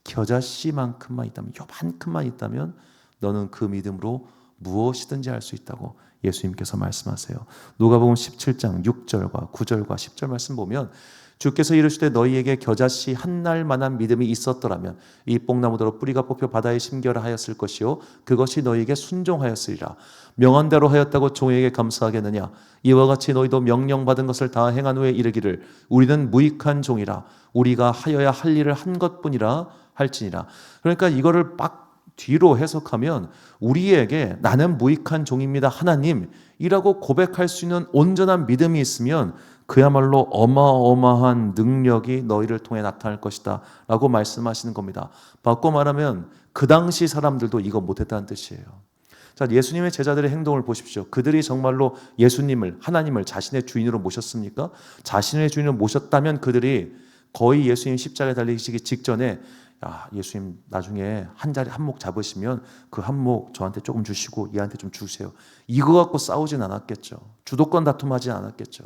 겨자씨만큼만 있다면, 요만큼만 있다면 너는 그 믿음으로 무엇이든지 할 수 있다고 예수님께서 말씀하세요. 누가복음 17장 6절과 9절과 10절 말씀 보면 주께서 이르시되 너희에게 겨자씨 한 알만한 믿음이 있었더라면 이 뽕나무대로 뿌리가 뽑혀 바다에 심겨라 하였을 것이요 그것이 너희에게 순종하였으리라. 명한대로 하였다고 종에게 감사하겠느냐? 이와 같이 너희도 명령받은 것을 다 행한 후에 이르기를 우리는 무익한 종이라 우리가 하여야 할 일을 한 것뿐이라 할지니라. 그러니까 이거를 막 뒤로 해석하면 우리에게 나는 무익한 종입니다 하나님이라고 고백할 수 있는 온전한 믿음이 있으면 그야말로 어마어마한 능력이 너희를 통해 나타날 것이다 라고 말씀하시는 겁니다. 바꿔 말하면 그 당시 사람들도 이거 못했다는 뜻이에요. 자, 예수님의 제자들의 행동을 보십시오. 그들이 정말로 예수님을, 하나님을 자신의 주인으로 모셨습니까? 자신의 주인으로 모셨다면 그들이 거의 예수님 십자가에 달리시기 직전에 예수님 나중에 한 자리 한몫 잡으시면 그 한몫 저한테 조금 주시고 얘한테 좀 주세요. 이거 갖고 싸우진 않았겠죠. 주도권 다툼하지 않았겠죠.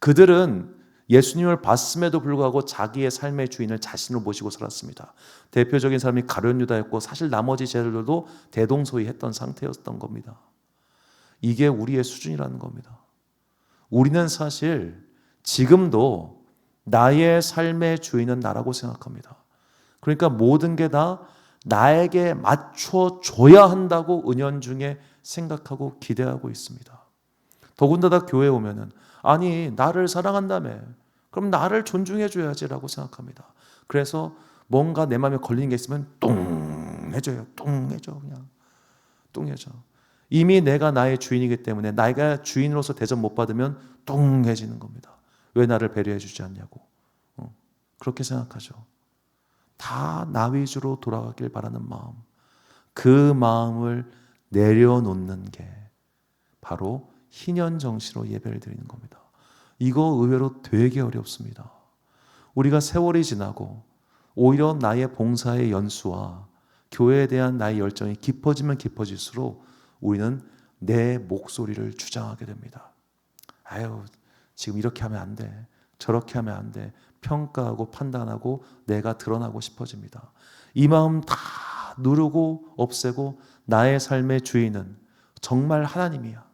그들은 예수님을 봤음에도 불구하고 자기의 삶의 주인을 자신으로 모시고 살았습니다. 대표적인 사람이 가룟 유다였고 사실 나머지 제자들도 대동소이했던 상태였던 겁니다. 이게 우리의 수준이라는 겁니다. 우리는 사실 지금도 나의 삶의 주인은 나라고 생각합니다. 그러니까 모든 게 다 나에게 맞춰줘야 한다고 은연중에 생각하고 기대하고 있습니다. 더군다나 교회에 오면은 아니 나를 사랑한다며 그럼 나를 존중해줘야지라고 생각합니다. 그래서 뭔가 내 마음에 걸리는 게 있으면 뚱해져요. 뚱해져 그냥 뚱해져. 이미 내가 나의 주인이기 때문에 내가 주인으로서 대접 못 받으면 뚱해지는 겁니다. 왜 나를 배려해 주지 않냐고 그렇게 생각하죠. 다 나 위주로 돌아가길 바라는 마음, 그 마음을 내려놓는 게 바로 희년 정신으로 예배를 드리는 겁니다. 이거 의외로 되게 어렵습니다. 우리가 세월이 지나고 오히려 나의 봉사의 연수와 교회에 대한 나의 열정이 깊어지면 깊어질수록 우리는 내 목소리를 주장하게 됩니다. 아유, 지금 이렇게 하면 안 돼. 저렇게 하면 안 돼. 평가하고 판단하고 내가 드러나고 싶어집니다. 이 마음 다 누르고 없애고 나의 삶의 주인은 정말 하나님이야.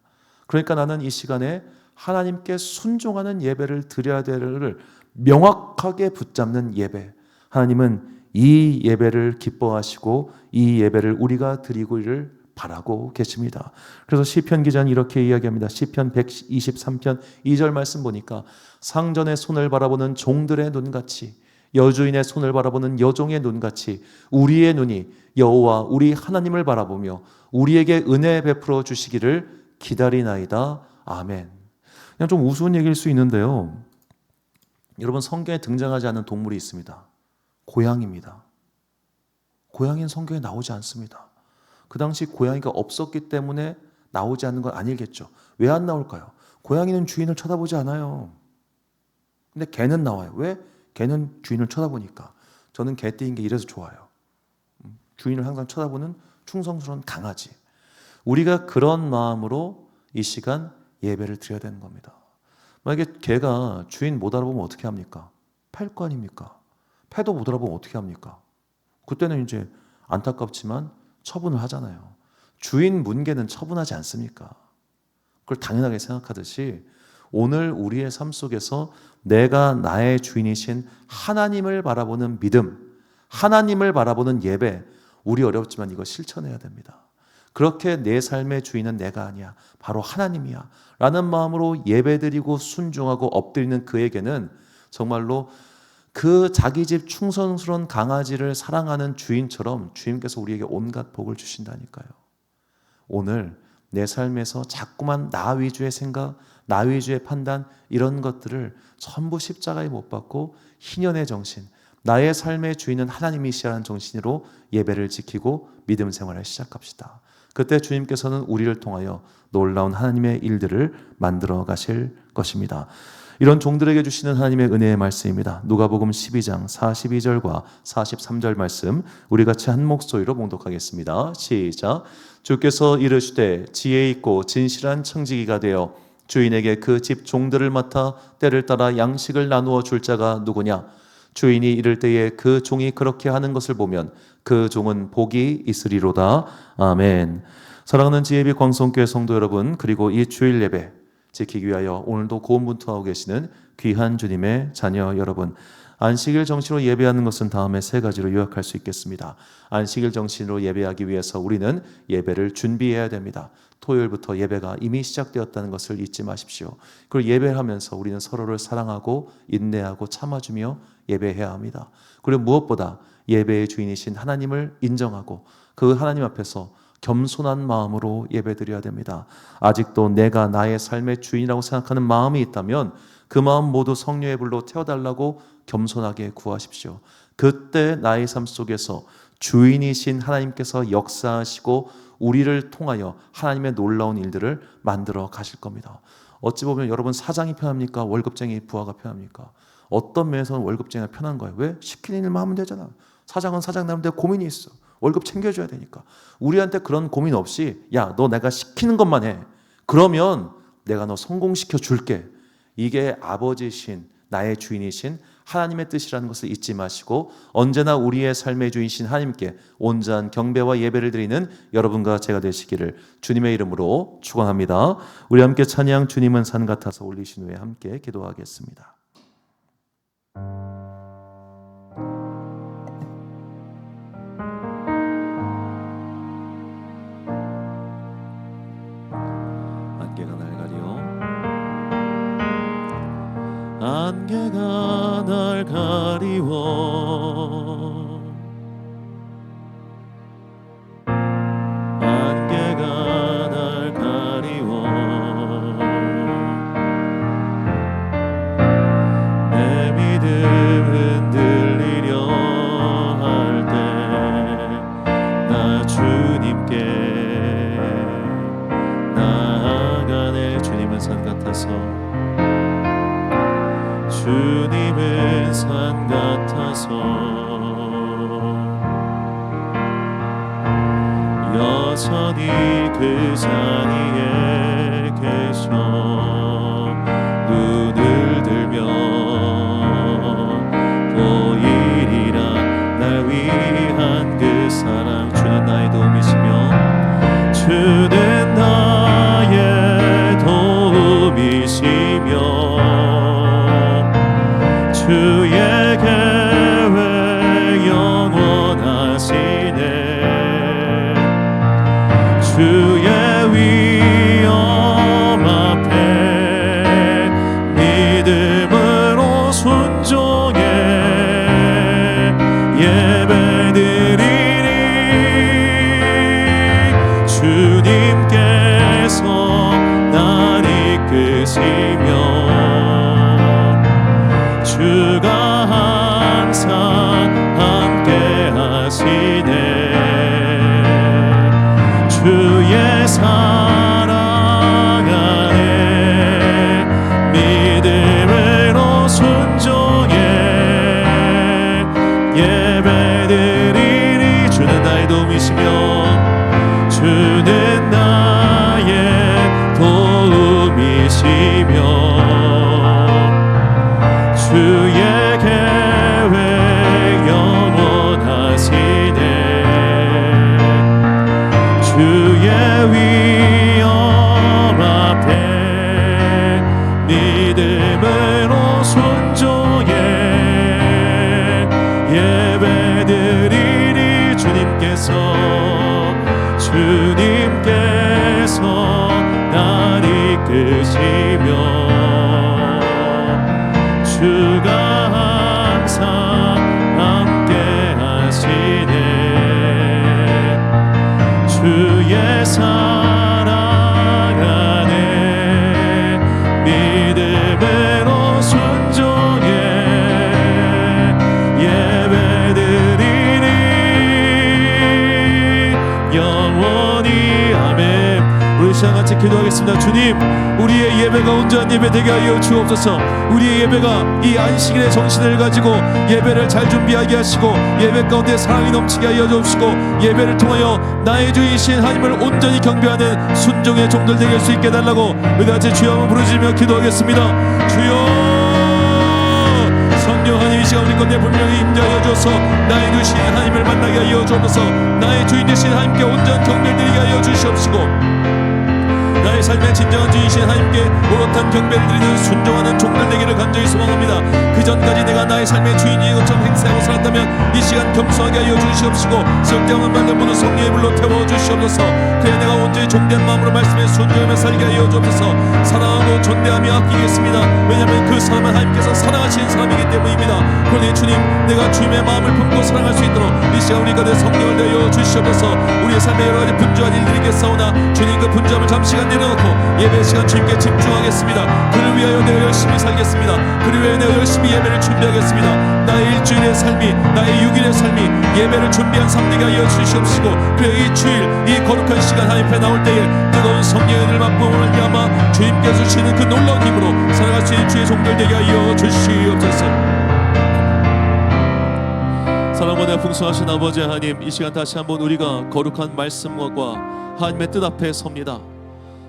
그러니까 나는 이 시간에 하나님께 순종하는 예배를 드려야 되를 명확하게 붙잡는 예배. 하나님은 이 예배를 기뻐하시고 이 예배를 우리가 드리기를 바라고 계십니다. 그래서 시편 기자는 이렇게 이야기합니다. 시편 123편 2절 말씀 보니까 상전의 손을 바라보는 종들의 눈같이 여주인의 손을 바라보는 여종의 눈같이 우리의 눈이 여호와 우리 하나님을 바라보며 우리에게 은혜 베풀어 주시기를 기다리나이다. 아멘. 그냥 좀 우스운 얘기일 수 있는데요. 여러분, 성경에 등장하지 않는 동물이 있습니다. 고양이입니다. 고양이는 성경에 나오지 않습니다. 그 당시 고양이가 없었기 때문에 나오지 않는 건 아니겠죠. 왜 안 나올까요? 고양이는 주인을 쳐다보지 않아요. 근데 개는 나와요. 왜? 개는 주인을 쳐다보니까. 저는 개띠인 게 이래서 좋아요. 주인을 항상 쳐다보는 충성스러운 강아지. 우리가 그런 마음으로 이 시간 예배를 드려야 되는 겁니다. 만약에 개가 주인 못 알아보면 어떻게 합니까? 팔 거 아닙니까? 패도 못 알아보면 어떻게 합니까? 그때는 이제 안타깝지만 처분을 하잖아요. 주인 문개는 처분하지 않습니까? 그걸 당연하게 생각하듯이 오늘 우리의 삶 속에서 내가 나의 주인이신 하나님을 바라보는 믿음, 하나님을 바라보는 예배, 우리 어렵지만 이거 실천해야 됩니다. 그렇게 내 삶의 주인은 내가 아니야, 바로 하나님이야 라는 마음으로 예배드리고 순종하고 엎드리는 그에게는 정말로 그 자기 집 충성스러운 강아지를 사랑하는 주인처럼 주님께서 우리에게 온갖 복을 주신다니까요. 오늘 내 삶에서 자꾸만 나 위주의 생각, 나 위주의 판단, 이런 것들을 전부 십자가에 못 박고 희년의 정신, 나의 삶의 주인은 하나님이시라는 정신으로 예배를 지키고 믿음 생활을 시작합시다. 그때 주님께서는 우리를 통하여 놀라운 하나님의 일들을 만들어 가실 것입니다. 이런 종들에게 주시는 하나님의 은혜의 말씀입니다. 누가복음 12장 42절과 43절 말씀 우리 같이 한 목소리로 봉독하겠습니다. 시작. 주께서 이르시되 지혜 있고 진실한 청지기가 되어 주인에게 그 집 종들을 맡아 때를 따라 양식을 나누어 줄 자가 누구냐? 주인이 이를 때에 그 종이 그렇게 하는 것을 보면 그 종은 복이 있으리로다. 아멘. 사랑하는 지혜빛 광성교회 성도 여러분, 그리고 이 주일 예배 지키기 위하여 오늘도 고군분투하고 계시는 귀한 주님의 자녀 여러분, 안식일 정신으로 예배하는 것은 다음에 세 가지로 요약할 수 있겠습니다. 안식일 정신으로 예배하기 위해서 우리는 예배를 준비해야 됩니다. 토요일부터 예배가 이미 시작되었다는 것을 잊지 마십시오. 그리고 예배를 하면서 우리는 서로를 사랑하고 인내하고 참아주며 예배해야 합니다. 그리고 무엇보다 예배의 주인이신 하나님을 인정하고 그 하나님 앞에서 겸손한 마음으로 예배드려야 됩니다. 아직도 내가 나의 삶의 주인이라고 생각하는 마음이 있다면 그 마음 모두 성령의 불로 태워달라고 겸손하게 구하십시오. 그때 나의 삶 속에서 주인이신 하나님께서 역사하시고 우리를 통하여 하나님의 놀라운 일들을 만들어 가실 겁니다. 어찌 보면 여러분, 사장이 편합니까? 월급쟁이 부하가 편합니까? 어떤 면에서는 월급쟁이가 편한 거예요. 왜? 시키는 일만 하면 되잖아. 사장은 사장 나름대로 고민이 있어. 월급 챙겨줘야 되니까. 우리한테 그런 고민 없이 야, 너 내가 시키는 것만 해. 그러면 내가 너 성공시켜 줄게. 이게 아버지신 나의 주인이신 하나님의 뜻이라는 것을 잊지 마시고 언제나 우리의 삶의 주인이신 하나님께 온전한 경배와 예배를 드리는 여러분과 제가 되시기를 주님의 이름으로 축원합니다. 우리 함께 찬양 주님은 산 같아서 올리신 후에 함께 기도하겠습니다. 안개가 날 가리워 안개가 날 가리워 안개가 날 가리워 내 믿음 흔들리려 할 때 나 주님께 나아가 주님은 산 같아서 여전히 그 자리에 계셔 눈을 들며 보이리라 날 위한 그 사랑. 주는 나의 도움이시며 주는 나의 도움이시며 주의 계획 영원하시네. 주의 위엄 앞에 믿음으로 순종해 예배드리니 주님께서 날 이끄시며 주가 항상 함께 하시네. 주의 사랑 안에 믿음으로 순종해 예배드리니 주는 나의 도움이시며 주는 나의 도움이시며 주의 계획 영원하시네. 주의 위엄 앞에 믿음으로 순종해 예배드리니 주님께서 날 이끄시며 주가 항상 함께 하시네. 주의 사랑 안에 믿음으로 순종해 예배드리니 영원히 아멘. 우리 시간 같이 기도하겠습니다. 주님, 우리의 예배가 온전한 예배 되게 하여 주옵소서. 우리의 예배가 이 안식일의 정신을 가지고 예배를 잘 준비하게 하시고 예배 가운데 사랑이 넘치게 하여 주옵시고 예배를 통하여 나의 주이신 하나님을 온전히 경배하는 순종의 종들 되게 할 수 있게 해달라고 의다지 주여 한번 부르짖으며 기도하겠습니다. 주여, 성령 하나님 이 시간 우리 가운데 분명히 임재하여 주어서 나의 주이신 하나님을 만나게 하여 주옵소서. 나의 주인 되신 하나님께 온전한 경배를 드리게 하여 주시옵시고 나의 삶의 진정한 주이신 하나님께 오롯한 경배를 드리는 순종하는 종들 되기를 간절히 소망합니다. 그 전까지 내가 나의 삶의 주인인 것처럼 행세하고 살았다면 이 시간 겸손하게 하여 주시옵시고 쓸데없는 말들 모두 성령의 불로 태워주시옵소서. 그래 내가 온전히 종된 마음으로 말씀에 순종하며 살게 하여 주옵소서. 사랑하고 존대하며 아끼겠습니다. 왜냐하면 그 사람은 하나님께서 사랑하시는 사람이기 때문입니다. 그러니 주님, 내가 주님의 마음을 품고 사랑할 수 있도록 이 시간 우리 가운데 성령을 내어 주시옵소서. 우리의 삶에 여러 가지 분주한 일들이겠사오나 주님 그 분주함을 잠시간 내려놓고 예배 시간 주님께 집중하겠습니다. 그를 위하여 내가 열심히 살겠습니다. 그를 위하여 내가 열심히 예배를 준비하겠습니다. 나의 일주일의 삶이, 나의 6일의 삶이 예배를 준비한 삶 되게 하여 주시옵시고 그래 이 주일, 이 거룩한 시간 하나님 앞에 나올 때에 뜨거운 성령의 은혜를 맛보음을 위하여 주님께서 주시는 그 놀라운 힘으로 살아갈 수 있는 주의 종들 되게 하여 주시옵소서. 사랑과 풍성하신 아버지 하나님, 이 시간 다시 한번 우리가 거룩한 말씀과 하나님의 뜻 앞에 섭니다.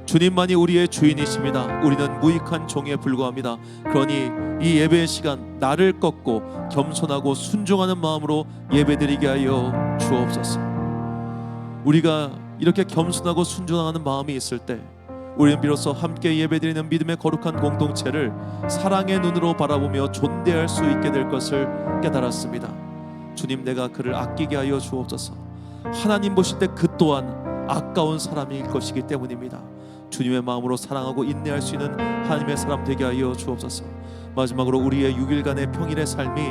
주님만이 우리의 주인이십니다. 우리는 무익한 종에 불과합니다. 그러니 이 예배의 시간 나를 꺾고 겸손하고 순종하는 마음으로 예배드리게 하여 주옵소서. 우리가 이렇게 겸손하고 순종하는 마음이 있을 때 우리는 비로소 함께 예배드리는 믿음의 거룩한 공동체를 사랑의 눈으로 바라보며 존대할 수 있게 될 것을 깨달았습니다. 주님, 내가 그를 아끼게 하여 주옵소서. 하나님 보실 때 그 또한 아까운 사람일 것이기 때문입니다. 주님의 마음으로 사랑하고 인내할 수 있는 하나님의 사람 되게 하여 주옵소서. 마지막으로 우리의 6일간의 평일의 삶이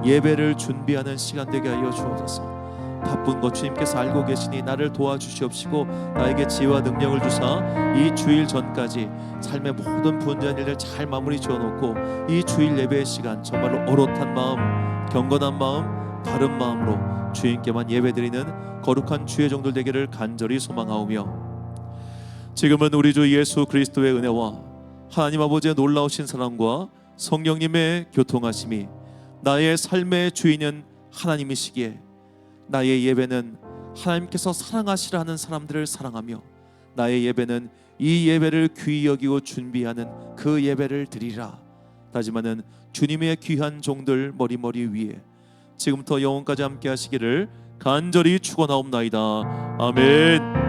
예배를 준비하는 시간 되게 하여 주옵소서. 바쁜 것 주님께서 알고 계시니 나를 도와주시옵시고 나에게 지혜와 능력을 주사 이 주일 전까지 삶의 모든 분주한 일들 잘 마무리 지어놓고 이 주일 예배의 시간 정말로 어롯한 마음, 경건한 마음, 바른 마음으로 주님께만 예배드리는 거룩한 주의 종들 되기를 간절히 소망하오며, 지금은 우리 주 예수 그리스도의 은혜와 하나님 아버지의 놀라우신 사랑과 성령님의 교통하심이 나의 삶의 주인은 하나님이시기에 나의 예배는 하나님께서 사랑하시라 하는 사람들을 사랑하며 나의 예배는 이 예배를 귀히 여기고 준비하는 그 예배를 드리라 다짐하는 주님의 귀한 종들 머리머리 위에 지금부터 영원까지 함께 하시기를 간절히 축원하옵나이다. 아멘.